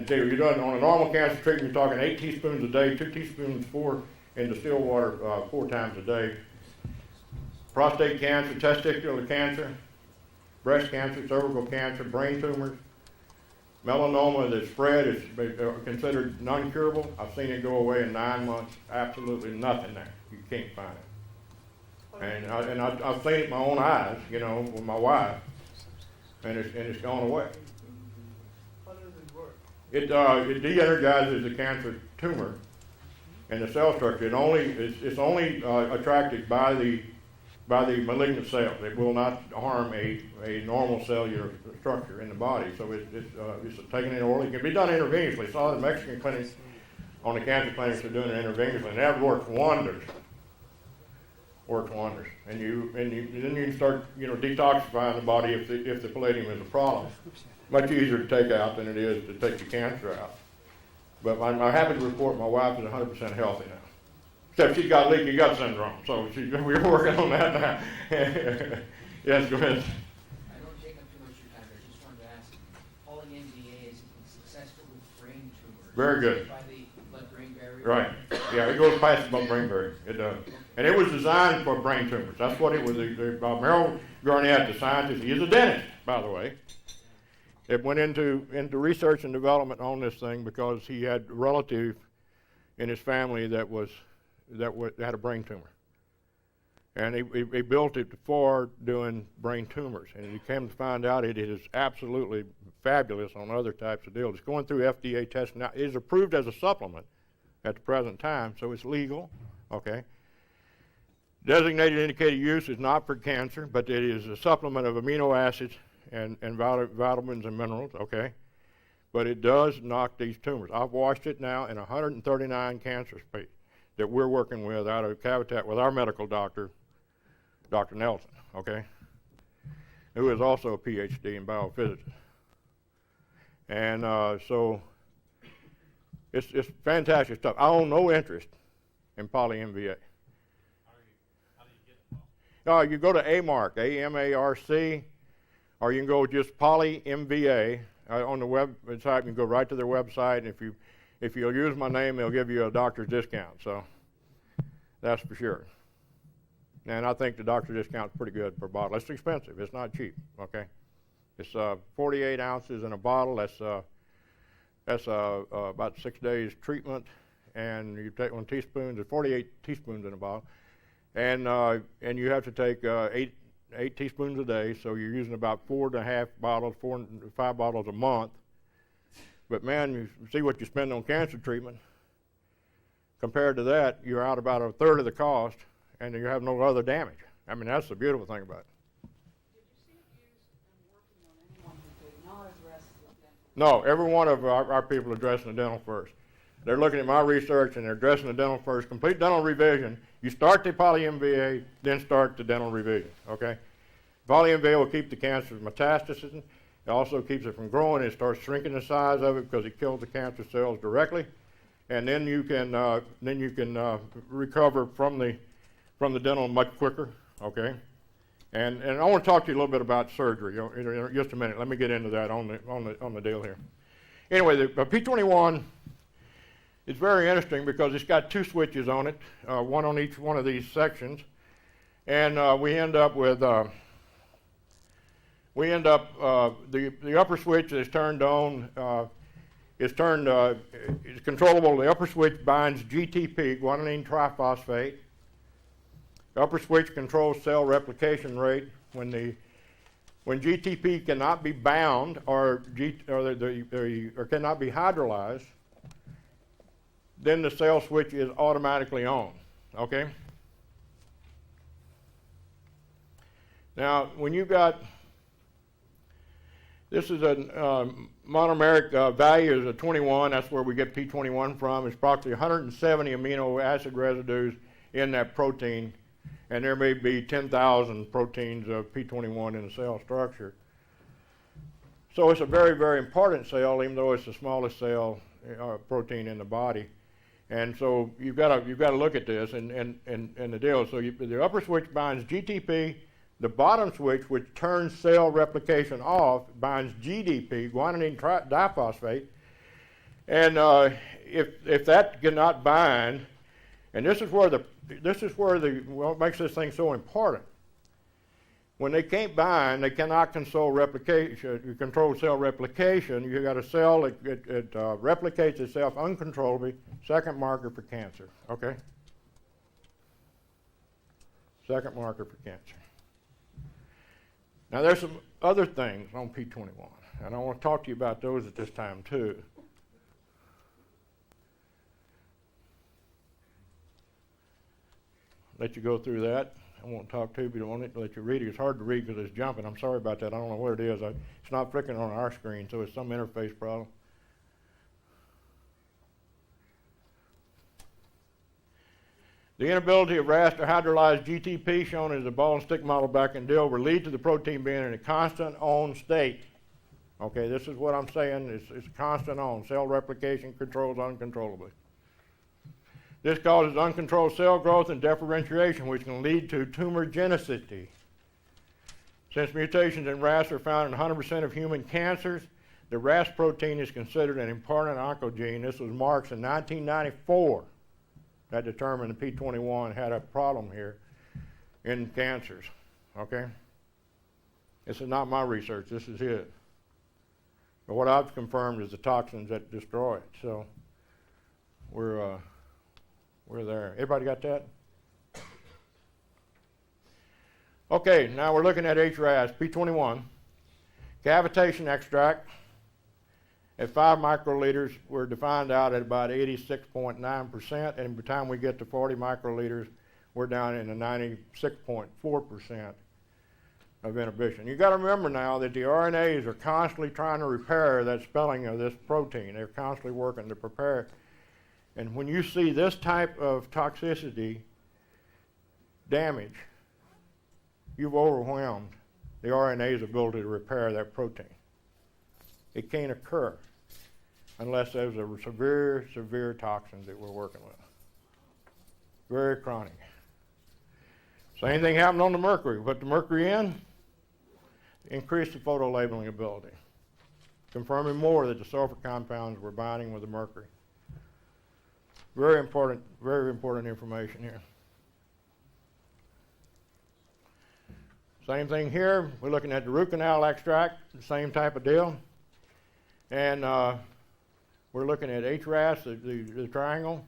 you're doing on a normal cancer treatment. You're talking 8 teaspoons a day, 2 teaspoons in distilled water 4 times a day. Prostate cancer, testicular cancer, breast cancer, cervical cancer, brain tumors, melanoma that spread is considered non-curable. I've seen it go away in 9 months. Absolutely nothing there. You can't find it. And I've seen it with my own eyes, with my wife, and it's gone away. How does it work? It de-energizes the cancer tumor and the cell structure. It's only attracted by the malignant cells. It will not harm a normal cellular structure in the body. So it's taken in orally. It can be done intravenously. I saw the Mexican clinics on the cancer clinics are doing it intravenously, and that works wonders. Works wonders, and then you can start detoxifying the body if the palladium is a problem. Much easier to take out than it is to take the cancer out. But I'm happy to report my wife is 100% healthy now, except she's got leaky gut syndrome. So we're working on that now. Yes, go ahead. I don't take up too much of your time, but I just wanted to ask, poly-MVA is successful with brain tumors. Very good. By the blood-brain barrier. Right. Yeah, it goes past the blood-brain barrier. It does. And it was designed for brain tumors. That's what it was. Merrill Garnett, the scientist, he is a dentist, by the way. It went into research and development on this thing because he had a relative in his family that had a brain tumor. And he built it for doing brain tumors. And he came to find out it is absolutely fabulous on other types of deals. It's going through FDA testing now. It is approved as a supplement at the present time, so it's legal, okay? Designated indicated use is not for cancer, but it is a supplement of amino acids and vitamins and minerals, okay? But it does knock these tumors. I've watched it now in 139 cancer patients that we're working with out of Cavitat with our medical doctor, Dr. Nelson, okay? Who is also a PhD in biophysics. And so it's fantastic stuff. I own no interest in poly-MVA. How do you get it? You go to AMARC, A-M-A-R-C, or you can go just poly-MVA on the website. You can go right to their website, and if you'll use my name, they'll give you a doctor's discount. So that's for sure. And I think the doctor's discount is pretty good per bottle. It's expensive. It's not cheap. Okay, it's 48 ounces in a bottle. That's about 6 days treatment, and you take 1 teaspoon. There's 48 teaspoons in a bottle, and you have to take 8 teaspoons a day. So you're using about 4.5 bottles, 4 to 5 bottles a month. But man, you see what you spend on cancer treatment. Compared to that, you're out about a third of the cost, and you have no other damage. I mean, that's the beautiful thing about it. Did you see it used and working on anyone who did not address the dental? No, every one of our people are addressing the dental first. They're looking at my research, and they're addressing the dental first. Complete dental revision. You start the poly-MVA, then start the dental revision, okay? Poly-MVA will keep the cancer metastasis. It also keeps it from growing. It starts shrinking the size of it because it kills the cancer cells directly. And then you can recover from the dental much quicker, okay? And I want to talk to you a little bit about surgery in just a minute. Let me get into that on the deal here. Anyway, the P21 is very interesting because it's got 2 switches on it, one on each one of these sections, and we end up with the upper switch is turned on. It's controllable. The upper switch binds GTP, guanidine triphosphate. The upper switch controls cell replication rate. When GTP cannot be bound or cannot be hydrolyzed, then the cell switch is automatically on. Okay. Now, when you got this is a monomeric value is a 21. That's where we get P21 from. It's approximately 170 amino acid residues in that protein, and there may be 10,000 proteins of P21 in the cell structure. So it's a very, very important cell, even though it's the smallest cell protein in the body. And so you've got to look at this and the deal. So the upper switch binds GTP. The bottom switch, which turns cell replication off, binds GDP, guanidine diphosphate. And if that cannot bind, and this is where what makes this thing so important. When they can't bind, they cannot control replication. Control cell replication. You got a cell that replicates itself uncontrollably. Second marker for cancer. Okay. Second marker for cancer. Now, there's some other things on P21, and I want to talk to you about those at this time, too. Let you go through that. I won't talk to you if you don't want it to let you read it. It's hard to read because it's jumping. I'm sorry about that. I don't know what it is. It's not flicking on our screen, so it's some interface problem. The inability of RAS to hydrolyze GTP, shown as the ball and stick model back in Dill, will lead to the protein being in a constant on state. Okay, this is what I'm saying. It's constant on. Cell replication controls uncontrollably. This causes uncontrolled cell growth and differentiation, which can lead to tumor genicity. Since mutations in RAS are found in 100% of human cancers, the RAS protein is considered an important oncogene. This was Marx in 1994. That determined the P21 had a problem here in cancers, okay? This is not my research, this is his. But what I've confirmed is the toxins that destroy it, so we're there. Everybody got that? Okay, now we're looking at HRAS, P21. Cavitation extract at 5 microliters, we're defined out at about 86.9%, and by the time we get to 40 microliters, we're down in the 96.4% of inhibition. You've got to remember now that the RNAs are constantly trying to repair that spelling of this protein. They're constantly working to prepare it. And when you see this type of toxicity damage, you've overwhelmed the RNA's ability to repair that protein. It can't occur unless there's a severe, severe toxins that we're working with. Very chronic. Same thing happened on the mercury. We put the mercury in, increased the photolabeling ability, confirming more that the sulfur compounds were binding with the mercury. Very important information here. Same thing here. We're looking at the root canal extract, the same type of deal. And we're looking at HRAS, the triangle,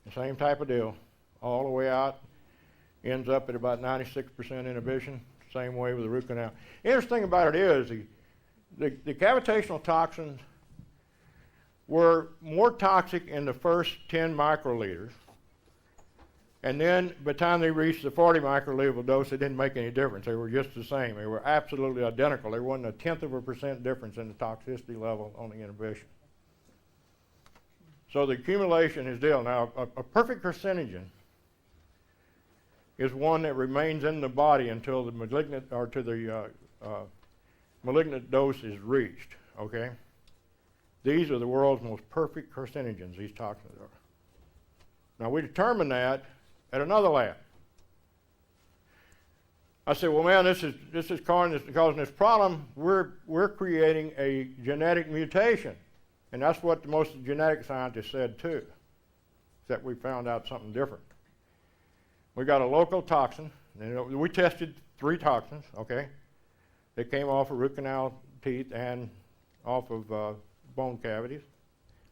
the same type of deal, all the way out. Ends up at about 96% inhibition, same way with the root canal. Interesting about it is the cavitational toxins were more toxic in the first 10 microliters, and then by the time they reached the 40 microliter dose, it didn't make any difference. They were just the same. They were absolutely identical. There wasn't a 0.1% difference in the toxicity level on the inhibition. So the accumulation is deal. Now, a perfect carcinogen is one that remains in the body until the malignant or to the malignant dose is reached. Okay, these are the world's most perfect carcinogens. These toxins are. Now we determined that at another lab. I said, well, man, this is causing this problem. We're creating a genetic mutation, and that's what most genetic scientists said too. That we found out something different. We got a local toxin, and we tested 3 toxins, okay? They came off of root canal teeth and off of bone cavities.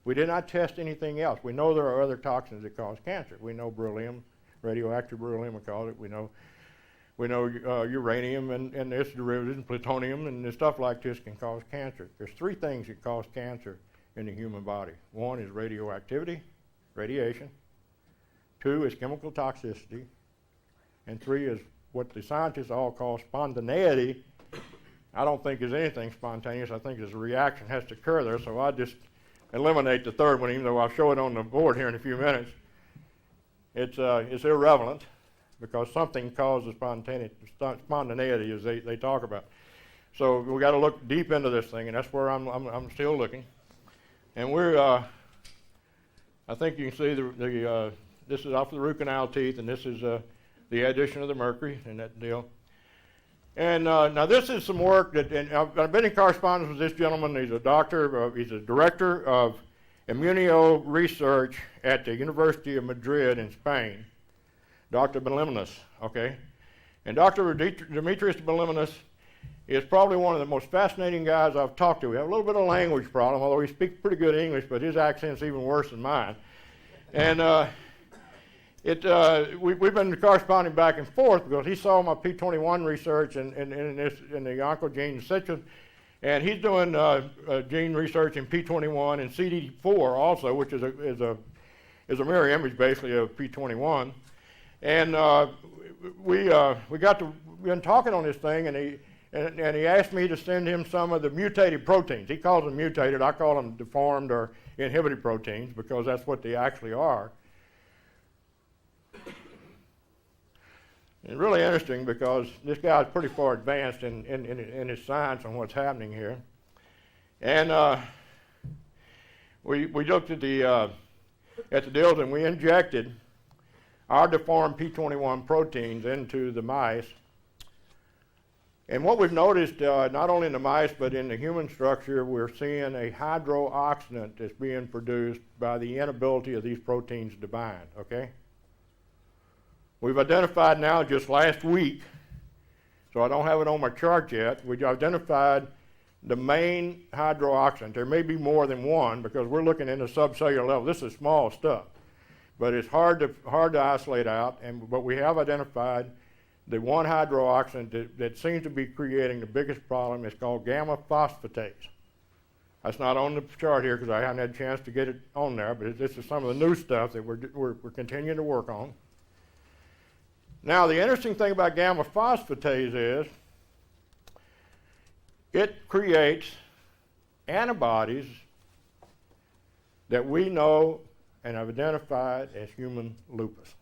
We did not test anything else. We know there are other toxins that cause cancer. We know beryllium, radioactive beryllium, we call it. We know uranium and its derivatives, and plutonium, and stuff like this can cause cancer. There's 3 things that cause cancer in the human body. 1 is radioactivity, radiation. 2 is chemical toxicity, and 3 is what the scientists all call spontaneity. I don't think there's anything spontaneous. I think there's a reaction has to occur there, so I just eliminate the 3rd one, even though I'll show it on the board here in a few minutes. It's irrelevant because something causes spontaneity, as they talk about. So we got to look deep into this thing, and that's where I'm still looking. And we're I think you can see this is off the root canal teeth, and this is the addition of the mercury and that deal. And now this is some work that, and I've been in correspondence with this gentleman. He's a doctor, he's a director of immuno research at the University of Madrid in Spain, Dr. Belimnis, okay? And Dr. Demetrius Belimnis is probably one of the most fascinating guys I've talked to. We have a little bit of language problem, although he speaks pretty good English, but his accent's even worse than mine. And we've been corresponding back and forth because he saw my P21 research in the oncogene citrus, and he's doing gene research in P21 and CD4 also, which is a mirror image basically of P21. And we've been talking on this thing, and he asked me to send him some of the mutated proteins. He calls them mutated. I call them deformed or inhibited proteins because that's what they actually are. It's really interesting because this guy's pretty far advanced in his science on what's happening here. And we looked at the deals, and we injected our deformed P21 proteins into the mice. And what we've noticed, not only in the mice but in the human structure, we're seeing a hydroxidant that's being produced by the inability of these proteins to bind, okay? We've identified now just last week, so I don't have it on my chart yet, we've identified the main hydroxidant. There may be more than one because we're looking in the subcellular level. This is small stuff, but it's hard to isolate out, but we have identified the one hydroxyl that seems to be creating the biggest problem is called gamma phosphatase. That's not on the chart here because I haven't had a chance to get it on there, but this is some of the new stuff that we're continuing to work on. Now, the interesting thing about gamma phosphatase is it creates antibodies that we know and have identified as human lupus.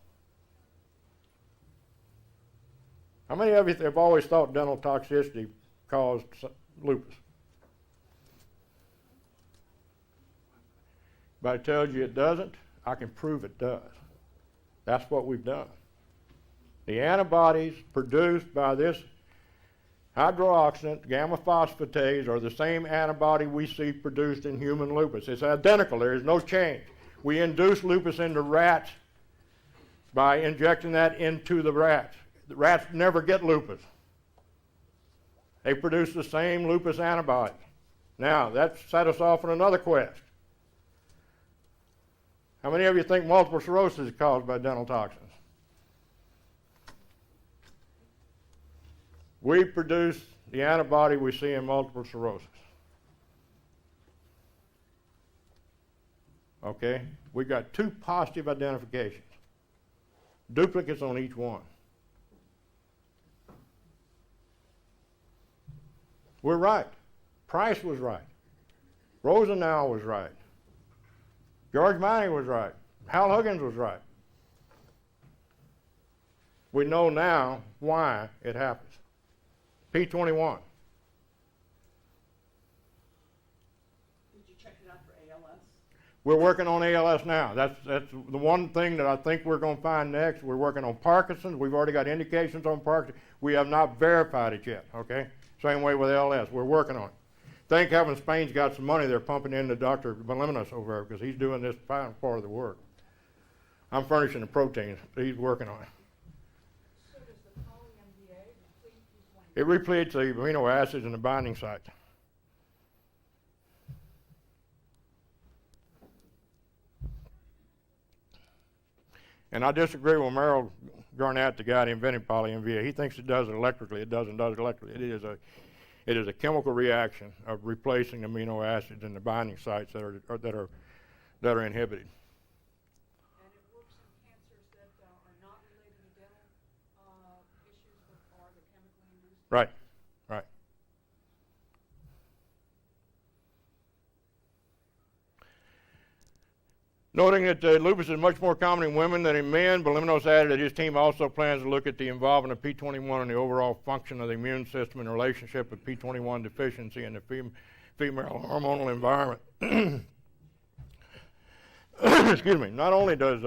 How many of you have always thought dental toxicity caused lupus? But I tell you it doesn't, I can prove it does. That's what we've done. The antibodies produced by this hydroxyl gamma phosphatase are the same antibody we see produced in human lupus. It's identical, there is no change. We induce lupus into rats by injecting that into the rats. The rats never get lupus. They produce the same lupus antibody. Now, that set us off on another quest. How many of you think multiple sclerosis is caused by dental toxins? We produce the antibody we see in multiple sclerosis. Okay? We got 2 positive identifications. Duplicates on each one. We're right. Price was right. Rosenau was right. George Manning was right. Hal Huggins was right. We know now why it happens. P21. Did you check it out for ALS? We're working on ALS now. That's the one thing that I think we're going to find next. We're working on Parkinson's. We've already got indications on Parkinson's. We have not verified it yet, okay? Same way with ALS. We're working on it. Thank heaven Spain's got some money they're pumping into Dr. Voluminous over there because he's doing this final part of the work. I'm furnishing the proteins, but he's working on it. So does the poly-MDA replete P21? It repletes the amino acids in the binding site. And I disagree with Merrill Garnett, the guy that invented poly-MVA. He thinks it does it electrically. It doesn't do it electrically. It is a chemical reaction of replacing amino acids in the binding sites that are inhibited. And it works in cancers that are not related to dental issues but are the chemically induced? Right, right. Noting that lupus is much more common in women than in men, Voluminous added that his team also plans to look at the involvement of P21 in the overall function of the immune system in relationship with P21 deficiency in the female hormonal environment. Excuse me. Not only does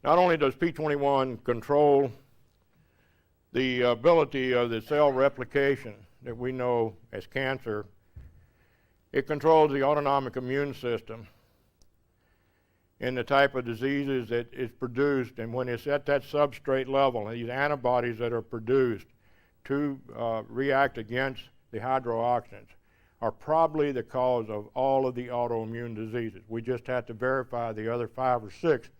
P21 control the ability of the cell replication that we know as cancer, it controls the autonomic immune system in the type of diseases that is produced, and when it's at that substrate level, these antibodies that are produced to react against the hydroxyls are probably the cause of all of the autoimmune diseases. We just have to verify the other 5 or 6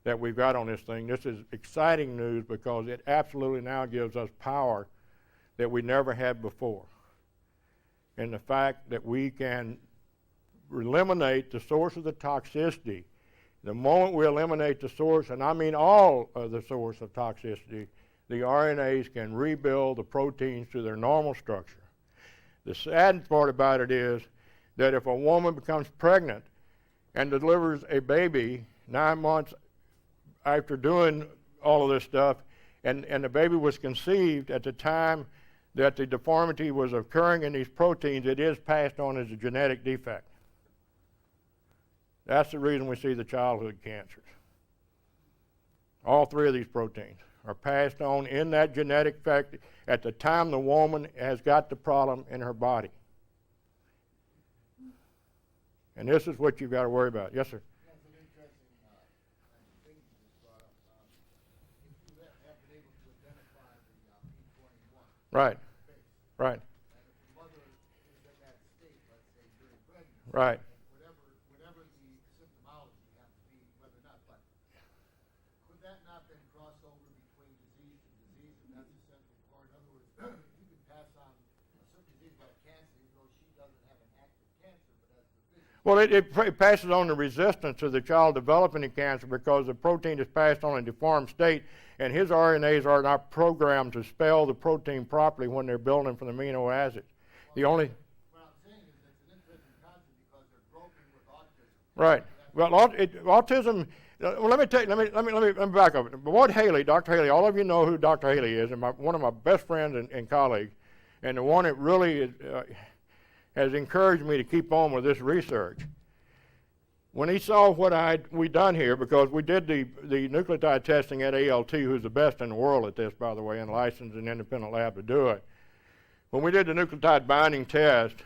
that we've got on this thing. This is exciting news because it absolutely now gives us power that we never had before. And the fact that we can eliminate the source of the toxicity. The moment we eliminate the source, and I mean all of the source of toxicity, the RNAs can rebuild the proteins to their normal structure. The sad part about it is that if a woman becomes pregnant and delivers a baby 9 months after doing all of this stuff, and the baby was conceived at the time that the deformity was occurring in these proteins, it is passed on as a genetic defect. That's the reason we see the childhood cancers. All 3 of these proteins are passed on in that genetic effect at the time the woman has got the problem in her body. And this is what you've got to worry about. Yes, sir? That's an interesting thing you just brought up. If you have been able to identify the P21 Right, base, right, and if the mother is in that state, let's say during pregnancy, right. whatever the symptomology happens to be, whether or not, but could that not then cross over between got cancer, even though she doesn't have an active cancer, but has the vision. Well, it passes on the resistance of the child developing the cancer because the protein is passed on in a deformed state, and his RNAs are not programmed to spell the protein properly when they're building from the amino acids. The only What I'm saying is it's an interesting concept because they're groping with autism. right. Well, autism. Well, let me back up. Ward Haley, Dr. Haley. All of you know who Dr. Haley is, and one of my best friends and colleagues, and the one that really has encouraged me to keep on with this research. When he saw what we done here, because we did the nucleotide testing at ALT, who's the best in the world at this, by the way, and licensed an independent lab to do it. When we did the nucleotide binding test,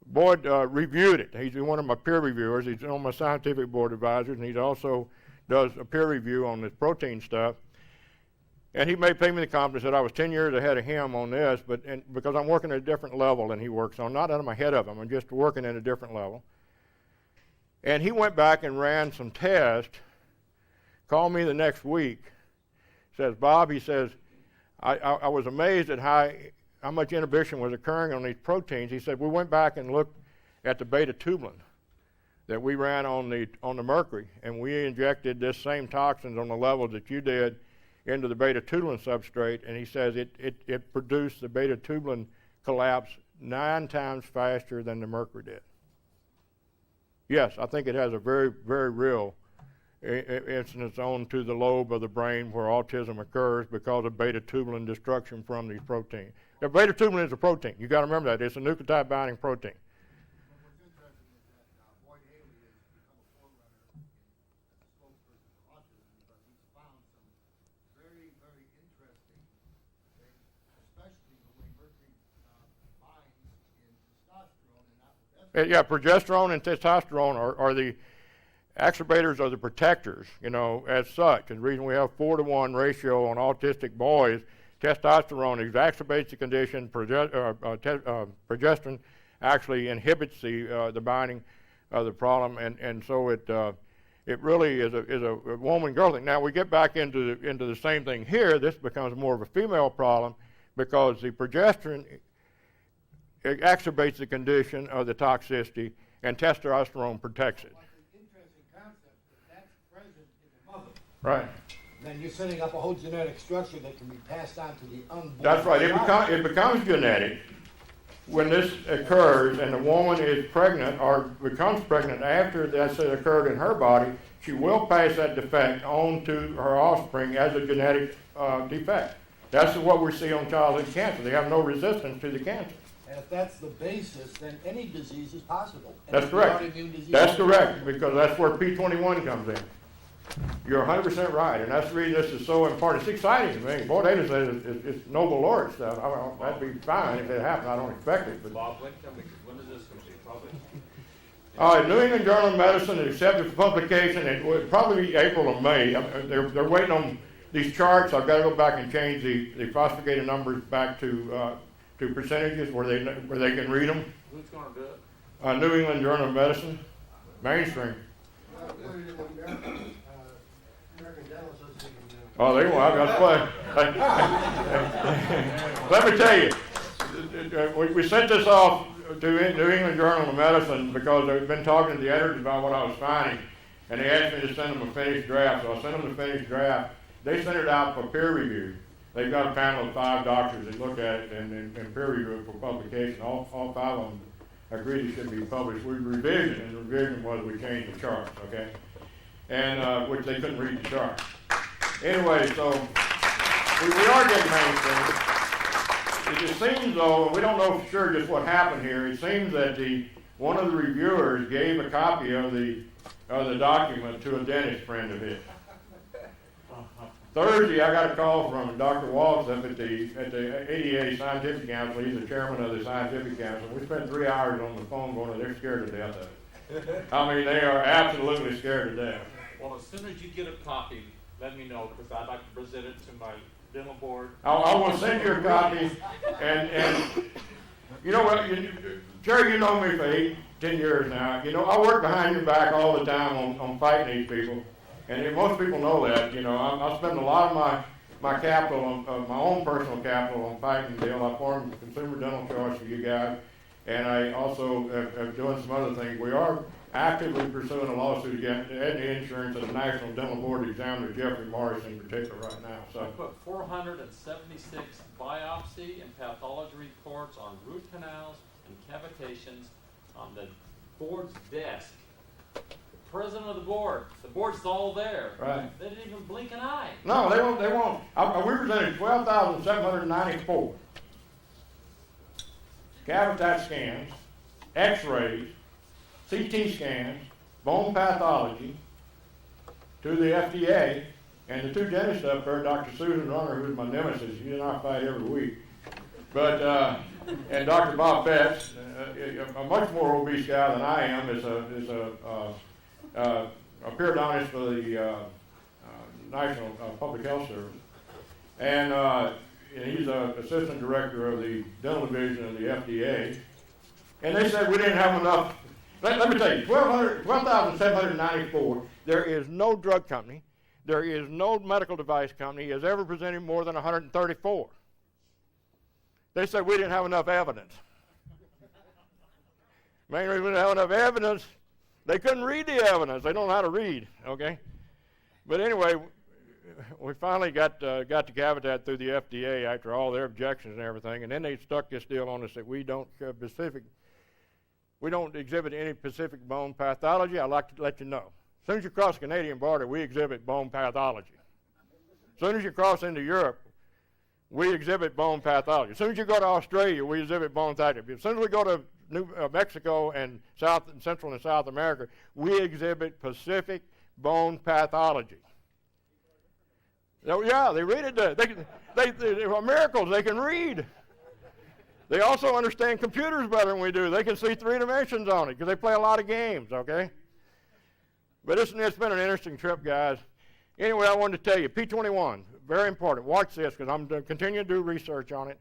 Boyd reviewed it. He's one of my peer reviewers. He's on my scientific board of advisors, and he also does a peer review on this protein stuff. And he paid me the compliment that I was 10 years ahead of him on this, because I'm working at a different level than he works on. Not I'm ahead of him. I'm just working at a different level. And he went back and ran some tests, called me the next week, says, Bob, he says, I was amazed at how much inhibition was occurring on these proteins. He said, we went back and looked at the beta-tubulin that we ran on the mercury, and we injected this same toxins on the levels that you did into the beta-tubulin substrate, and he says it produced the beta-tubulin collapse 9 times faster than the mercury did. Yes, I think it has a very, very real incidence on to the lobe of the brain where autism occurs because of beta-tubulin destruction from these proteins. The beta-tubulin is a protein. You got to remember that. It's a nucleotide binding protein. What's interesting is that Boyd Haley has become a forerunner as a spokesperson for autism because he's found some very, very interesting things, especially the way mercury binds in testosterone and not with estrogen. Yeah, progesterone and testosterone are the exacerbators or the protectors, as such. And the reason we have 4-to-1 ratio on autistic boys, testosterone exacerbates the condition. Progesterone actually inhibits the binding of the problem, and so it really is a woman-girl thing. Now we get back into the same thing here. This becomes more of a female problem because the progesterone exacerbates the condition of the toxicity, and testosterone protects it. Like an interesting concept that's present in the mother. Right. Then you're setting up a whole genetic structure that can be passed on to the unborn. That's right. It becomes genetic when this occurs, and the woman is pregnant or becomes pregnant after that's occurred in her body. She will pass that defect on to her offspring as a genetic defect. That's what we see on childhood cancer. They have no resistance to the cancer. And if that's the basis, then any disease is possible. That's correct. That's correct, because that's where P21 comes in. You're 100% right, and that's the reason this is so important. It's exciting to me. Boy, David says it's Nobel laureate stuff. That'd be fine if it happened. I don't expect it. But Bob, when is this going to be published? New England Journal of Medicine is accepted for publication. It would probably be April or May. They're waiting on these charts. I've got to go back and change the phosphogated numbers back to percentages where they can read them. Who's going to do it? New England Journal of Medicine, mainstream. Oh, they won't. That's why. Let me tell you, we sent this off to New England Journal of Medicine because they've been talking to the editors about what I was finding, and they asked me to send them a finished draft. So I sent them the finished draft. They sent it out for peer review. They've got a panel of 5 doctors that look at it and peer review it for publication. All 5 of them agreed it should be published. We revision, and the revision was we changed the charts, okay? And which they couldn't read the chart. Anyway, so we are getting mainstream. It just seems, though, we don't know for sure just what happened here. It seems that one of the reviewers gave a copy of the document to a dentist friend of his. Thursday, I got a call from Dr. Waltz up at the ADA Scientific Council. He's the chairman of the Scientific Council. We spent 3 hours on the phone going, they're scared to death of it. I mean, they are absolutely scared to death. Well, as soon as you get a copy, let me know, because I'd like to present it to my dental board. I will send you a copy, and you know what, Jerry, you know me for 10 years now. I work behind your back all the time on fighting these people. And most people know that, I spend a lot of my capital, my own personal capital on fighting the deal. I formed Consumer Dental Choice for you guys, and I also am doing some other things. We are actively pursuing a lawsuit against Aetna Insurance and the National Dental Board Examiner Jeffrey Morris in particular right now. I So put 476 biopsy and pathology reports on root canals and cavitations on the board's desk. The president of the board's all there. Right. They didn't even blink an eye. no, they won't. They won't. We presented 12,794 cavitat scans, X-rays, CT scans, bone pathology to the FDA, and the two dentists up there, Dr. Susan Runner, who's my nemesis, she and I fight every week, but and Dr. Bob Betts, a much more obese guy than I am, is a periodontist for the National Public Health Service, and he's an assistant director of the dental division of the FDA, and they said we didn't have enough. Let me tell you, 12,794, there is no drug company, there is no medical device company has ever presented more than 134. They said we didn't have enough evidence. Main reason we didn't have enough evidence, they couldn't read the evidence. They don't know how to read, okay? But anyway, we finally got the cavitat through the FDA after all their objections and everything, and then they stuck this deal on us that we don't exhibit any specific bone pathology. I'd like to let you know. As soon as you cross the Canadian border, we exhibit bone pathology. As soon as you cross into Europe, we exhibit bone pathology. As soon as you go to Australia, we exhibit bone pathology. As soon as we go to Mexico and Central and South America, we exhibit specific bone pathology. Yeah, they read it. They are miracles. They can read. They also understand computers better than we do. They can see 3 dimensions on it because they play a lot of games, okay? But it's been an interesting trip, guys. Anyway, I wanted to tell you, P21, very important. Watch this because I'm continuing to do research on it,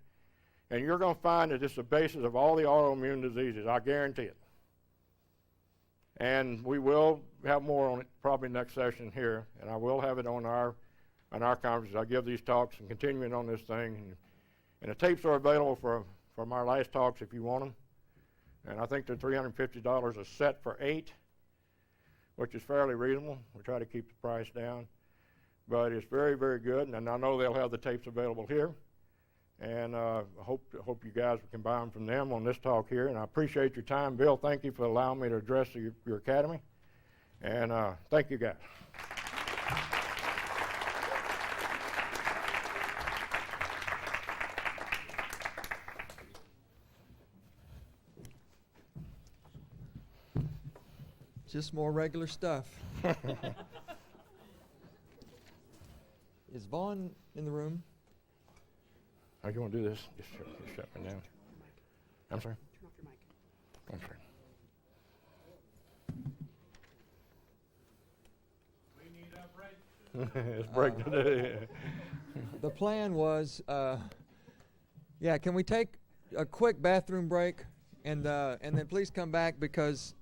and you're going to find that it's the basis of all the autoimmune diseases. I guarantee it. And we will have more on it probably next session here, and I will have it on our conferences. I give these talks and continuing on this thing, and the tapes are available from our last talks if you want them. And I think they're $350 a set for 8, which is fairly reasonable. We try to keep the price down. But it's very, very good, and I know they'll have the tapes available here. And I hope you guys can buy them from them on this talk here. And I appreciate your time. Bill, thank you for allowing me to address your academy. And thank you, guys. Just more regular stuff. Is Vaughn in the room? How do you want to do this? Just shut me down. I'm sorry? Turn off your mic. I'm sorry. We need a break. It's break today. The plan was, can we take a quick bathroom break and then please come back because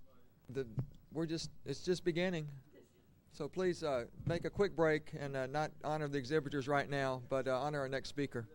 it's just beginning. So please make a quick break and not honor the exhibitors right now, but honor our next speaker.